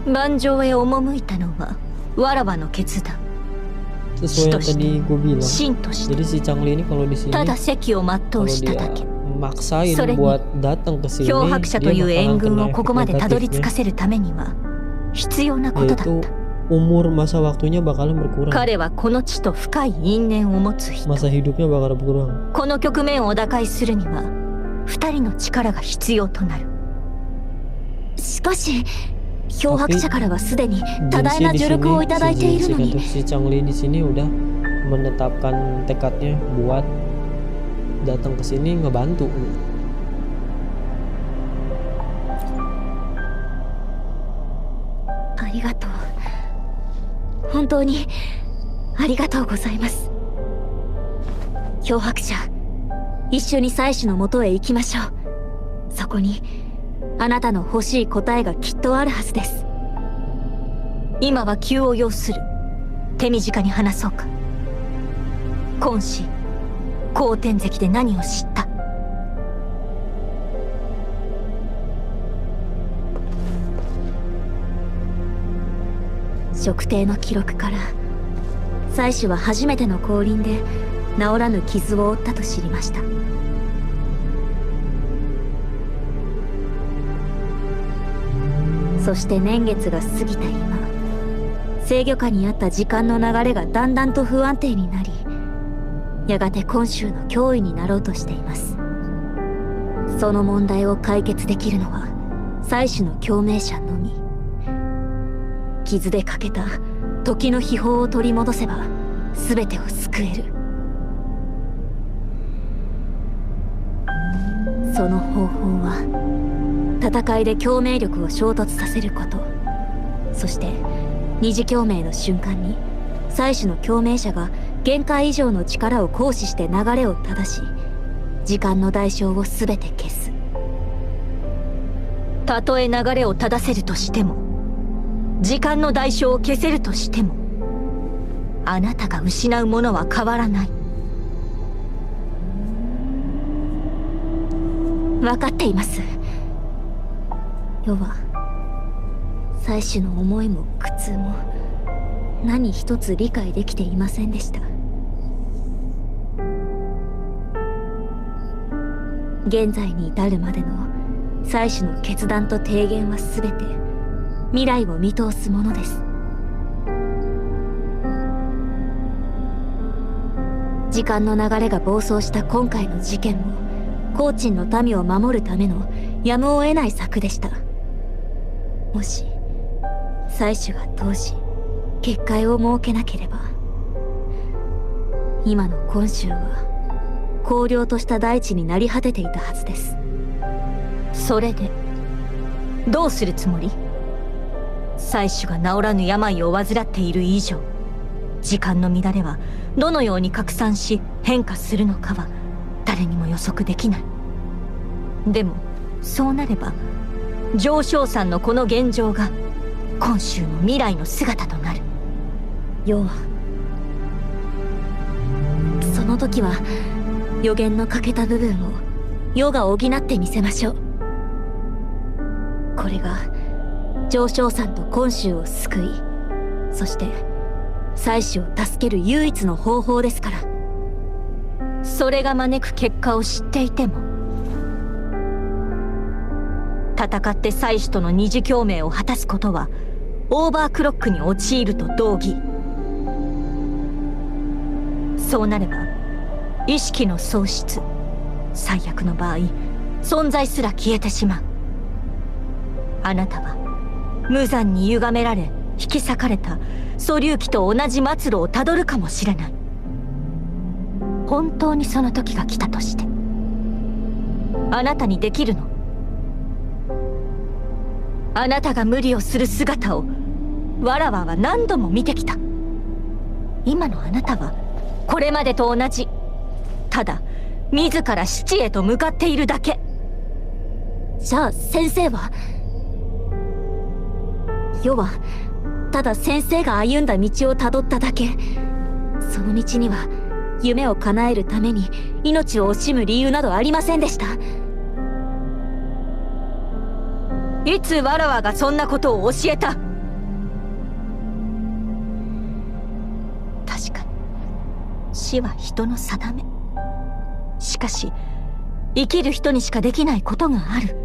盤上へ赴いたのはわらわの決断。 Sesuai yang tadi gue bilang. 真として Jadi si Changli ini kalau di sini ただ席を全 kalau うした dia だけ。 maksain Sorry. buat datang ke sini, 漂白者と dia いう bakalan 援軍 kena をこ efek こまでたどり着 negatifnya, かせるためには必要なことだっ yaitu た。 umur masa waktunya bakalan berkurang. 彼はこの地と深い因縁を持つ人。 Masa hidupnya bakal berkurang. この局面を打開するには二人の力が必要となる。しかし漂白者からはすでに多大な助力をいただいているのに。 si Changli di sini udah menetapkan tekadnya buat datang ke sini ngebantu. ありがとう。本当にありがとうございます。漂白者、一緒に祭司のもとへ行きましょう。そこにあなたの欲しい答えがきっとあるはずです。今は急を要する。手短に話そうか。今子、後天石で何を知った？測定の記録から祭司は初めての降臨で治らぬ傷を負ったと知りました。そして年月が過ぎた今、制御下にあった時間の流れがだんだんと不安定になり、やがて今週の脅威になろうとしています。その問題を解決できるのは祭司の共鳴者のみ。傷でかけた時の秘宝を取り戻せば全てを救える。その方法は戦いで共鳴力を衝突させること、そして二次共鳴の瞬間に祭司の共鳴者が限界以上の力を行使して流れを正し、時間の代償を全て消す。たとえ流れを正せるとしても時間の代償を消せるとしても、あなたが失うものは変わらない。分かっています。世は妻子の思いも苦痛も何一つ理解できていませんでした。現在に至るまでの妻子の決断と提言は全て未来を見通すものです。時間の流れが暴走した今回の事件もコチンの民を守るためのやむを得ない策でした。もし妻子が当時結界を設けなければ、今の昆州は荒涼とした大地になり果てていたはずです。それでどうするつもり？妻子が治らぬ病を患っている以上、時間の乱れはどのように拡散し変化するのかは誰にも予測できない。でもそうなれば上昇山のこの現状が今週の未来の姿となる。要はその時は予言の欠けた部分を世が補ってみせましょう。これが上昇山と今週を救い、そして妻子を助ける唯一の方法ですから。それが招く結果を知っていても、戦って妻子との二次共鳴を果たすことはオーバークロックに陥ると同義。そうなれば意識の喪失、最悪の場合存在すら消えてしまう。あなたは無残に歪められ引き裂かれた素粒子と同じ末路をたどるかもしれない。本当にその時が来たとして、あなたにできるの？あなたが無理をする姿をわらわは何度も見てきた。今のあなたはこれまでと同じ、ただ自ら死地へと向かっているだけ。じゃあ先生は？世はただ先生が歩んだ道をたどっただけ。その道には夢を叶えるために命を惜しむ理由などありませんでした。いつわらわがそんなことを教えた？確かに死は人の定め。しかし生きる人にしかできないことがある。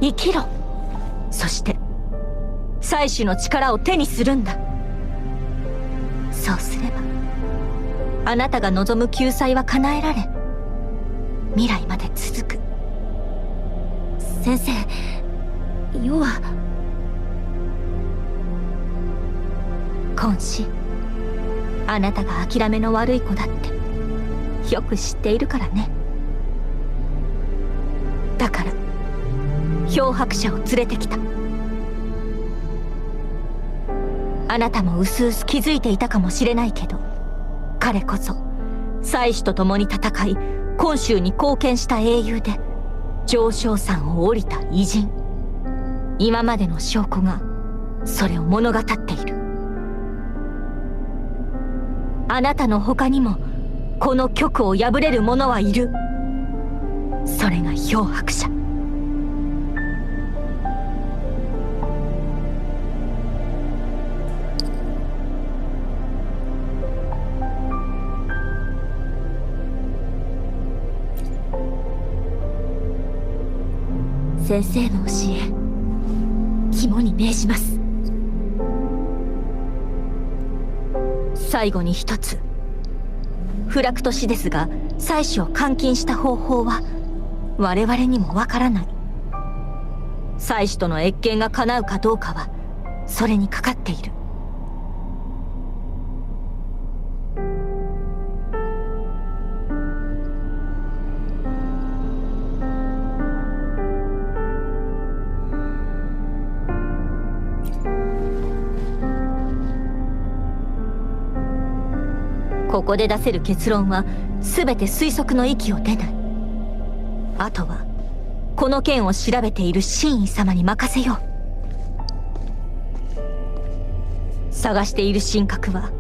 生きろ。そして妻子の力を手にするんだ。そうすればあなたが望む救済は叶えられ、未来まで続く。先生、世は今週あなたが諦めの悪い子だってよく知っているからね。だから漂白者を連れてきた。あなたもうすうす気づいていたかもしれないけど、彼こそ妻子と共に戦い今週に貢献した英雄で、上昇山を降りた偉人。今までの証拠がそれを物語っている。あなたの他にもこの局を破れる者はいる。それが漂白者。先生の教え、肝に銘じます。最後に一つ、フラクトシデスが妻子を監禁した方法は我々にもわからない。妻子との謁見が叶うかどうかはそれにかかっている。ここで出せる結論は全て推測の域を出ない。あとはこの件を調べている真意様に任せよう。探している神格は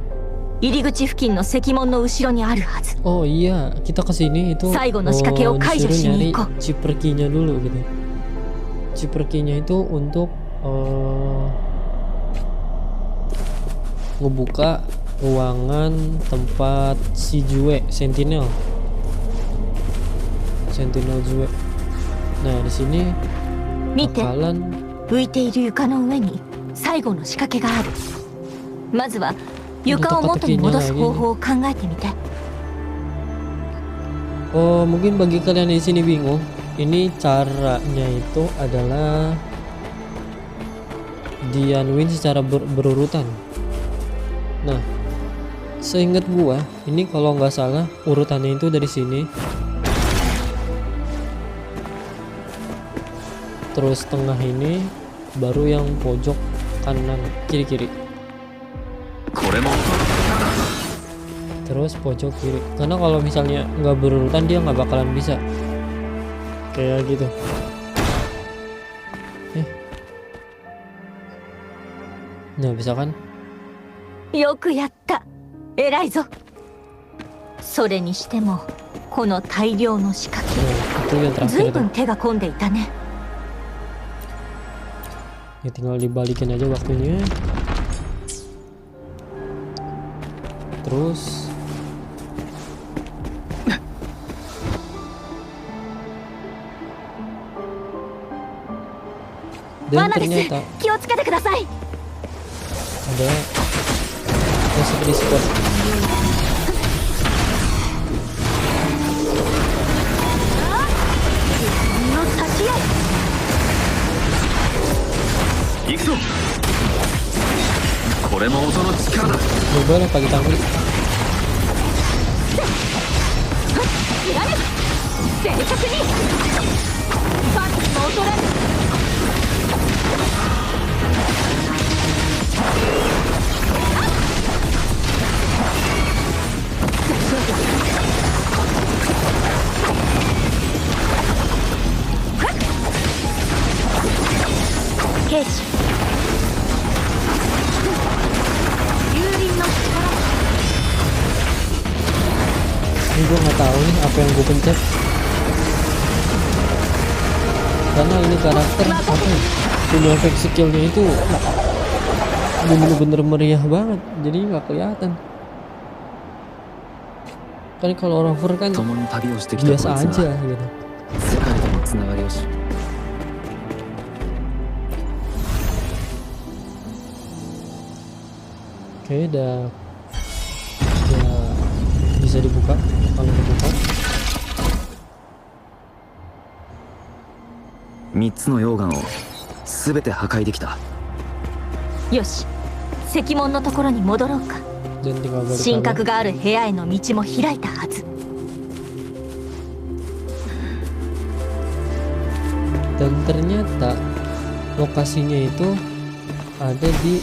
入り口付近の石門の後ろにあるはず。 Oh iya, kita kesini itu Saigo no shikake wo kaijo disuruh shini nyari iko. ciperkinya dulu gitu. Ciperkinya itu untuk ngebuka ruangan tempat si Jue, Sentinel Jue. Nah di sini 見て、 bakalan 浮いている床の上に最後の仕掛けがある。まずは床を元に戻す方法を考えてみて。 Oh, mungkin bagi kalian di sini bingung. Ini caranya itu adalah dianuin secara berurutan. Nah, seingat gua, ini kalau nggak salah urutannya itu dari sini. Terus tengah ini, baru yang pojok kanan kiri. これも Terus pojok kiri, karena kalau misalnya nggak berurutan dia nggak bakalan bisa kayak gitu. Nah bisa kan? よくやった。偉いぞ。それにしてもこの大量の仕掛 Nah, itu yang け、 terakhir ずい tuh. ぶん手が込んでいたね。 Ya tinggal dibalikin aja waktunya. Terus dan 罠です。 ternyata 気をつけてください。 ada seperti spot. の差し合い。 行くぞ。これも音の力だ。 Coba lah pakai tangan. 切られる。正確に。パンチも劣らぬ。 兵士。幽靈の力。 Ini gue nggak tahu nih apa yang gue pencet. Karena ini karakter apa ya, punya efek skillnya itu bener-bener meriah banget, jadi nggak kelihatan. Kan kalau orang fur kan 共に旅をしてきたこいつ biasa が aja gitu. 世界とのつながりをし Oke, udah bisa dibuka. Kalau dibuka 3つの溶岩を全て破壊できた。よし、石門のところに戻ろうか。 dan tinggal balik 神 kanan. 格がある部屋への道も開いたはず。 Dan ternyata lokasinya itu ada di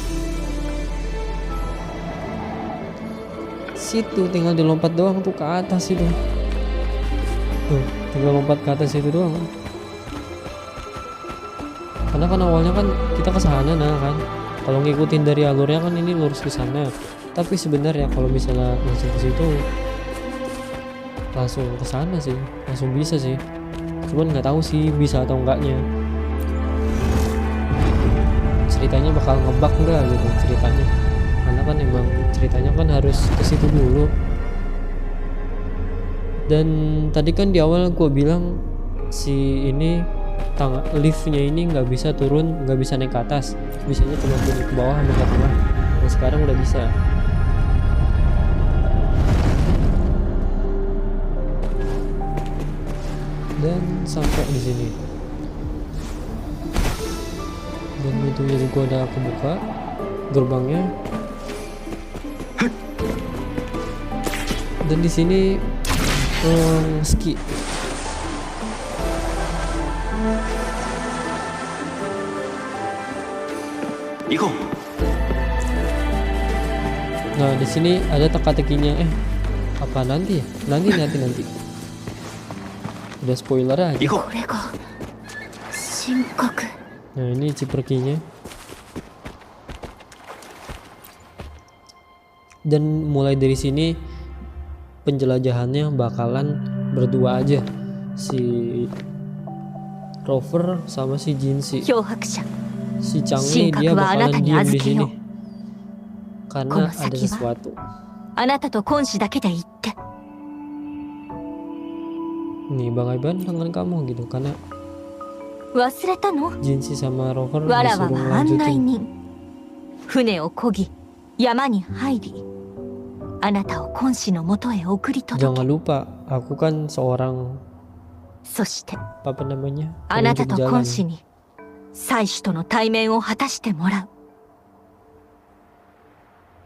situ, tinggal dilompat doang tuh ke atas itu. Tuh, tinggal lompat ke atas itu doang. Karena kan awalnya kan kita ke sana nah kan. Kalau ngikutin dari alurnya kan ini lurus ke sana. Tapi sebenarnya kalau misalnya langsung ke situ langsung ke sana sih, langsung bisa sih. Cuman nggak tahu sih bisa atau enggaknya. Ceritanya bakal ngebug enggak gitu ceritanya. Karena kan emang ceritanya kan harus ke situ dulu. Dan tadi kan di awal gue bilang si ini liftnya ini nggak bisa turun, nggak bisa naik ke atas, bisanya cuma turun ke bawah sampai ke tengah. Nah sekarang udah bisa. Dan sampai di sini. Dan pintunya juga udah kebuka, gerbangnya. Dan di sini ski. Iko. Nah di sini ada teka-tekinya. Apa nanti ya? Nanti. Udah spoiler aja. Iko. これが神格。 Nah ini ciperkinya. Dan mulai dari sini penjelajahannya bakalan berdua aja, si Rover sama si Jinshi. 漂白者 Si Changli dia bakalan diam di sini karena ada Konosaki wa sesuatu. あなたと今子だけで行って Nih Bang Iban dengan kamu gitu, karena 忘れたの Jinshi sama Rover わらわ disuruh は案内 lanjutin. 人船を漕ぎ山に入りあなたを今子のもとへ送り届 Jangan け lupa, aku kan seorang そして apa namanya あなた penunjuk と jalan. 今子に妻子との対面を果たしてもらう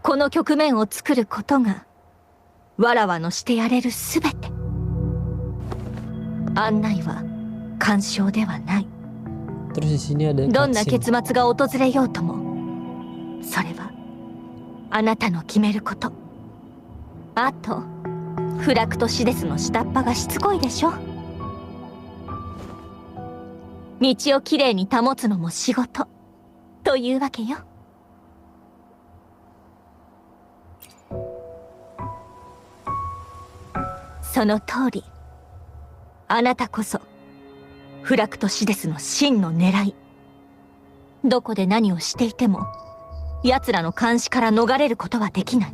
この局面を作ることがわらわのしてやれるすべて案内は干渉ではない Terus di sini ada どんな cutscene. 結末が訪れようともそれはあなたの決めることあとフラクトシデスの下っ端がしつこいでしょ道をきれいに保つのも仕事というわけよその通りあなたこそフラクトシデスの真の狙いどこで何をしていても奴らの監視から逃れることはできない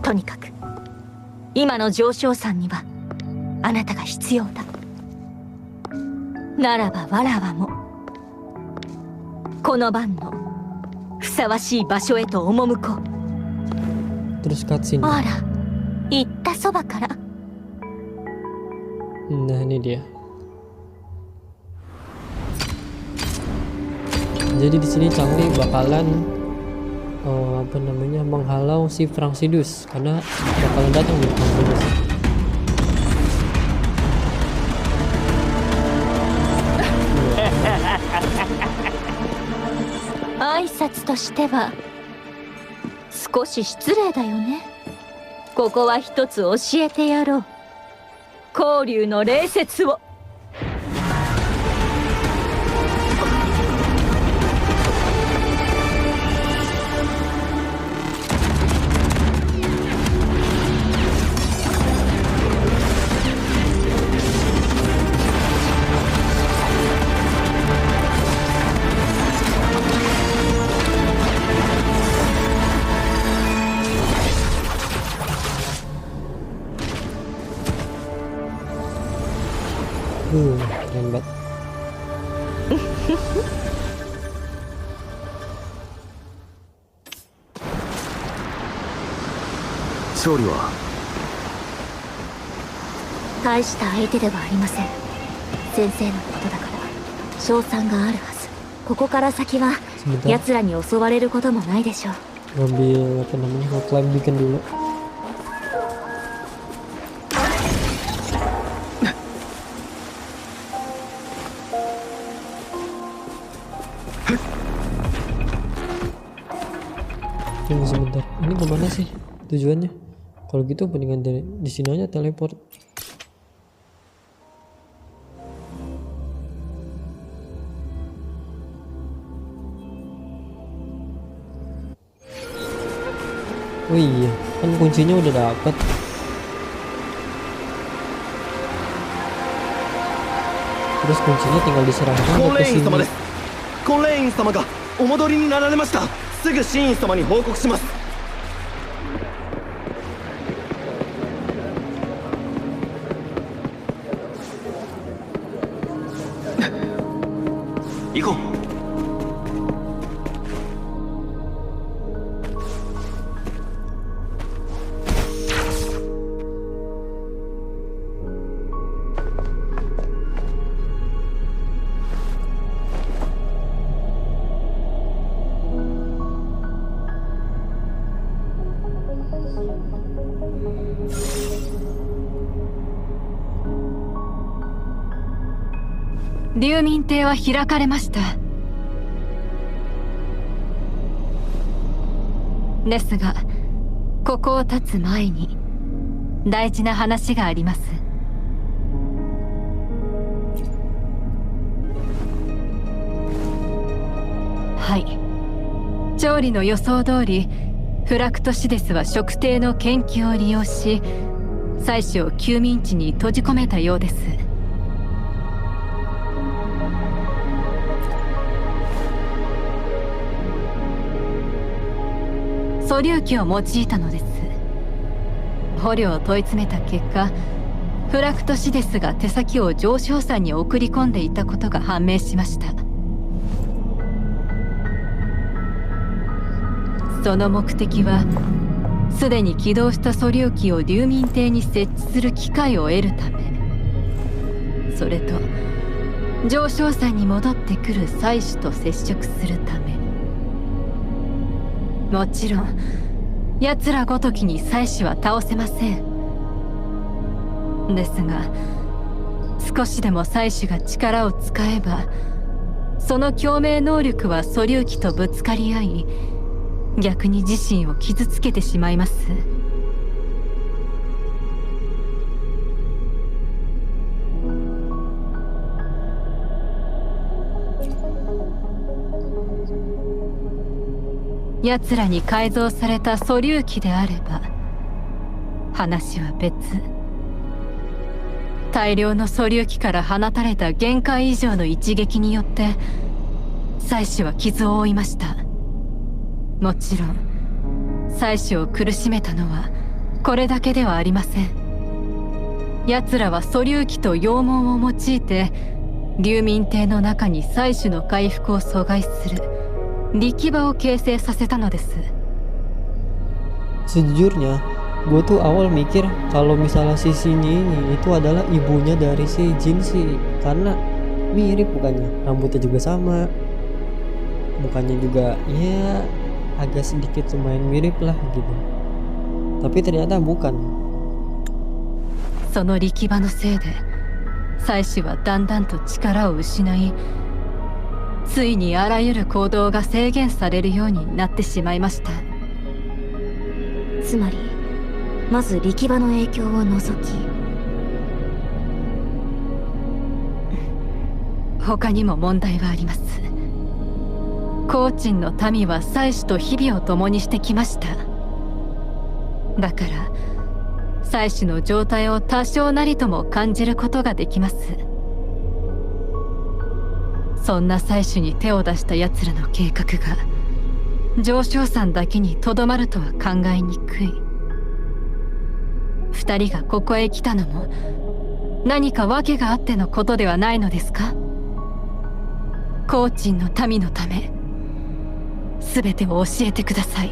とにかく今の上昇山にはあなたが必要だならばわらわもこの番のふさわしい場所へと赴こう Terus cutscene. あら行ったそばから Nah ini dia. Jadi di sini Changli bakalan apa namanya menghalau si Franksidus karena bakalan datang di Franksidus.挨拶としては少し失礼だよねここは一つ教えてやろう光龍の礼節をKeren banget.「大した相手ではありません先生のことだから賞賛があるはずここから先は Sebentar, 奴らに襲われることもないでしょう ngambil apa namanya nge-climb beacon dulu. Tunggu sebentar, ini kemana sih tujuannya? Kalau gitu mendingan dari di sini aja teleport. Oh iya, kan kuncinya udah dapet. Terus kuncinya tinggal diserahkan aja コン ke レイン様で sini. すコンレイン様がお戻りになられましたすぐシーン様に報告します行こう 流民邸は開かれました。ですが、ここを立つ前に大事な話があります。はい。調理の予想通り、フラクトシデスは食帝の研究を利用し、妻子を休眠地に閉じ込めたようです。素粒器を用いたのです。捕虜を問い詰めた結果、フラクトシデスが手先を上昇山に送り込んでいたことが判明しました。その目的は、すでに起動した素粒器を流民艇に設置する機会を得るため、それと上昇山に戻ってくる妻子と接触するため。もちろん奴らごときに妻子は倒せません。ですが、少しでも妻子が力を使えば、その共鳴能力は素粒器とぶつかり合い、逆に自身を傷つけてしまいます。奴らに改造された素粒器であれば話は別。大量の素粒器から放たれた限界以上の一撃によって妻子は傷を負いました。もちろん妻子を苦しめたのはこれだけではありません。奴らは素粒器と妖門を用いて流民艇の中に妻子の回復を阻害する力場を形成させたのです。Sejujurnya, gue tuh awal mikir kalau misalnya si Shinji ini itu adalah ibunya dari si Jinshi, karena mirip bukannya, rambutnya juga sama, mukanya juga ya agak sedikit lumayan mirip lah gitu. Tapi ternyata bukan. その力場のせいで妻子はだんだんと力を失い、ついにあらゆる行動が制限されるようになってしまいました。つまりまず力場の影響を除き、他にも問題はあります。コーチンの民は妻子と日々を共にしてきました。だから妻子の状態を多少なりとも感じることができます。そんな妻子に手を出した奴らの計画が上昇山だけにとどまるとは考えにくい。二人がここへ来たのも何か訳があってのことではないのですか？コーチンの民のため、全てを教えてください。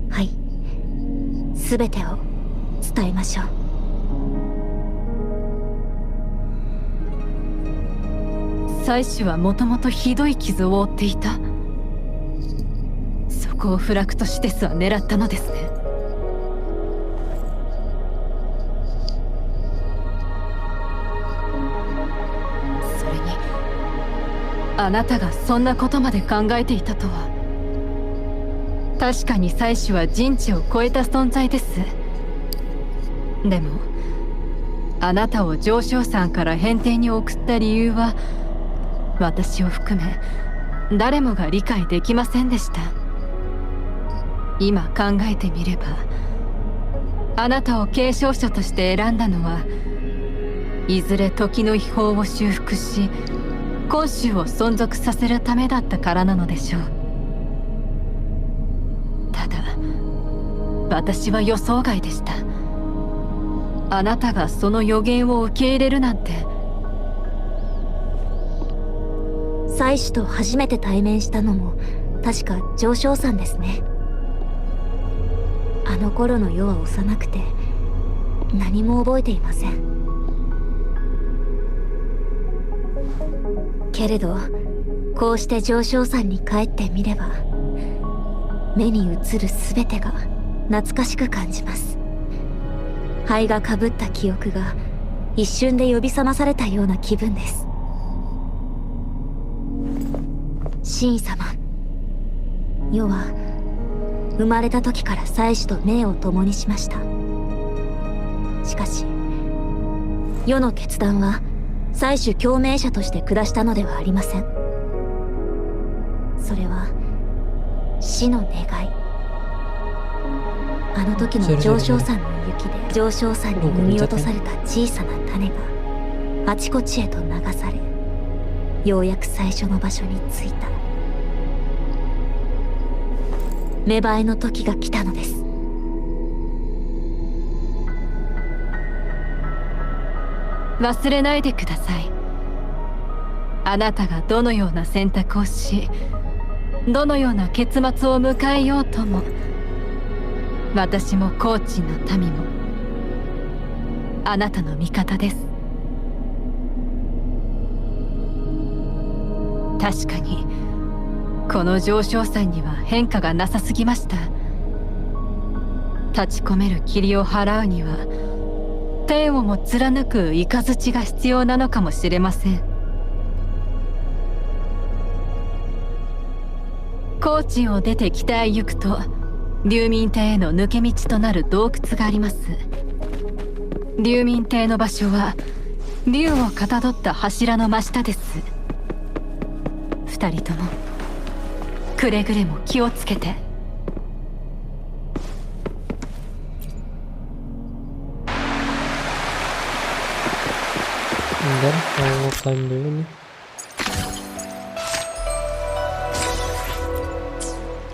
はい、全てを伝えましょう。妻子はもともとひどい傷を負っていた。そこをフラクトシデスは狙ったのですね。それにあなたがそんなことまで考えていたとは。確かに妻子は人知を超えた存在です。でもあなたを上昇山から辺底に送った理由は私を含め誰もが理解できませんでした。今考えてみれば、あなたを継承者として選んだのはいずれ時の秘宝を修復し光州を存続させるためだったからなのでしょう。ただ私は予想外でした。あなたがその予言を受け入れるなんて。妻子と初めて対面したのも確か上昇山ですね。あの頃の世は幼くて何も覚えていません。けれどこうして上昇山に帰ってみれば目に映る全てが懐かしく感じます。灰がかぶった記憶が一瞬で呼び覚まされたような気分です。神様、世は生まれた時から妻子と命を共にしました。しかし世の決断は採取共鳴者として下したのではありません。それは死の願い。あの時の上昇山の雪で上昇山に産み落とされた小さな種があちこちへと流され、ようやく最初の場所に着いた。芽生えの時が来たのです。忘れないでください。あなたがどのような選択をし、どのような結末を迎えようとも、私もコーチの民もあなたの味方です。確かにこの上昇山には変化がなさすぎました。立ち込める霧を払うには天をも貫く雷が必要なのかもしれません。高地を出て北へ行くと竜民邸への抜け道となる洞窟があります。竜民邸の場所は竜をかたどった柱の真下です。二人ともくれぐれも気をつけて。Bentar, mau climb dulu nih.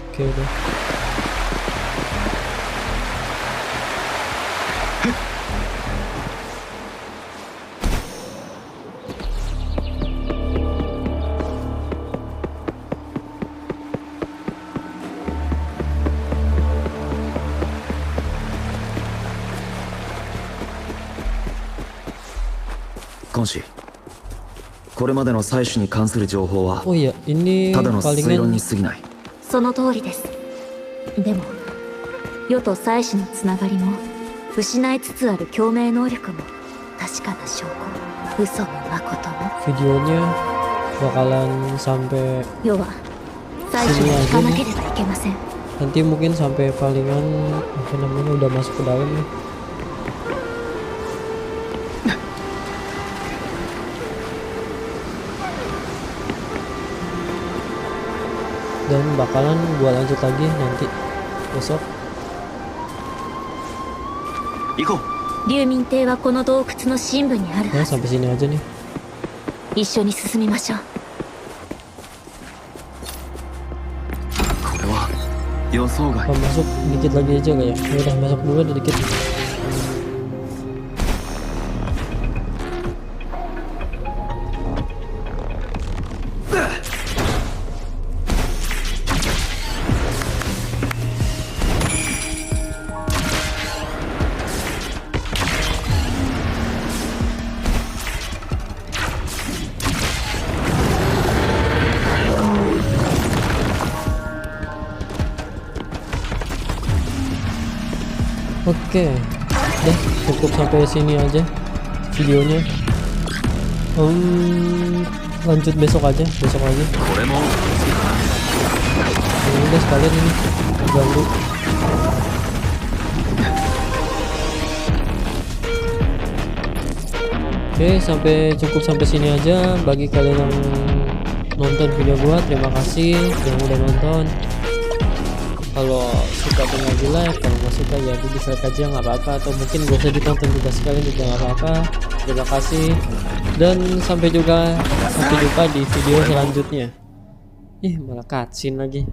Oke udah.コンシ、これまでの採取に関する情報は Oh iya, ini ただの推論 palingan に過ぎない。その通りです。でも世と祭司のつながりも失いつつある共鳴能力も確かな証拠。嘘も誠も videonya bakalan sampai 世は祭司に聞かなければいけません。 nanti mungkin sampai palingan apa namanya udah masuk ke dalam nih. Dan bakalan gua lanjut lagi nanti besok. 行こう。竜民邸はこの洞窟の深部にある Nah はず。 sampai sini aja nih. 一緒に進みましょう。これは予想外。 Apa masuk dikit lagi aja kayak? Ya udah masuk dulu ada dikit. Oke, udah cukup sampai sini aja videonya. Lanjut besok aja, besok lagi. これも Udah sekalian ini ganggu. Oke, cukup sampai sini aja. Bagi kalian yang nonton video gua, terima kasih yang udah nonton. Kalau suka tinggal di like, kalau nggak suka ya di dislike aja nggak apa-apa, atau mungkin gak usah ditonton juga sekalian juga nggak apa-apa. Terima kasih dan sampai jumpa di video selanjutnya. Malah cutscene lagi.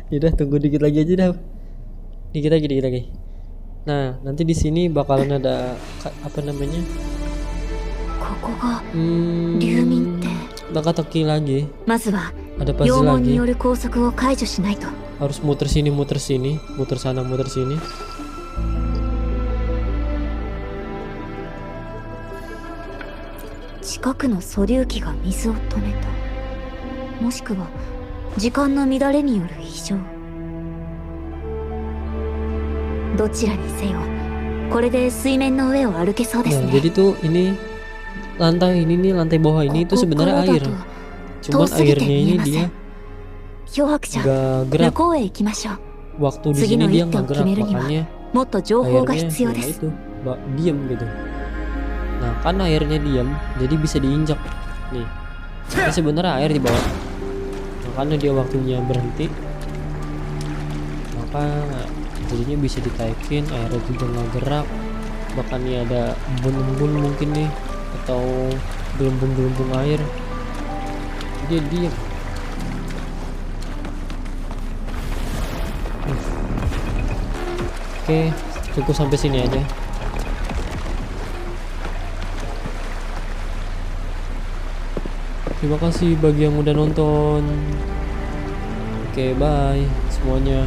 Udah tunggu dikit lagi aja dah. Dikit lagi. Nah, nanti di sini bakalan ada apa namanya? ここが竜民邸。 Teka-teki lagi. まずは Ada puzzle 妖門に lagi. よる拘束を解除しないと。 Harus muter sini, muter sana, muter sini. 近くの素粒器が水を止めた。もしくは時間の乱れによる異常。どちらにせよこれで水面の上を歩けそうです Nah, ね。 jadi tuh ini lantai ini nih, lantai bawah ini itu sebenarnya air. Cuman airnya ini dia 漂白者 gak 向 gerak. こうへ行きましょう。 Waktu di 次 sini の dia 一手を nggak 決 gerak, めるには makanya もっと情報が airnya 必要 ya です。 itu, diam gitu. Nah kan airnya diam, jadi bisa diinjak nih. Ini sebenarnya air di bawah, makanya dia waktunya berhenti, maka jadinya bisa ditaikin, airnya juga nggak gerak. Bahkan nih ada embun-embun mungkin nih, atau gelembung-gelembung air, dia diam. Oke, cukup sampai sini aja. Terima kasih bagi yang udah nonton. Oke, bye semuanya.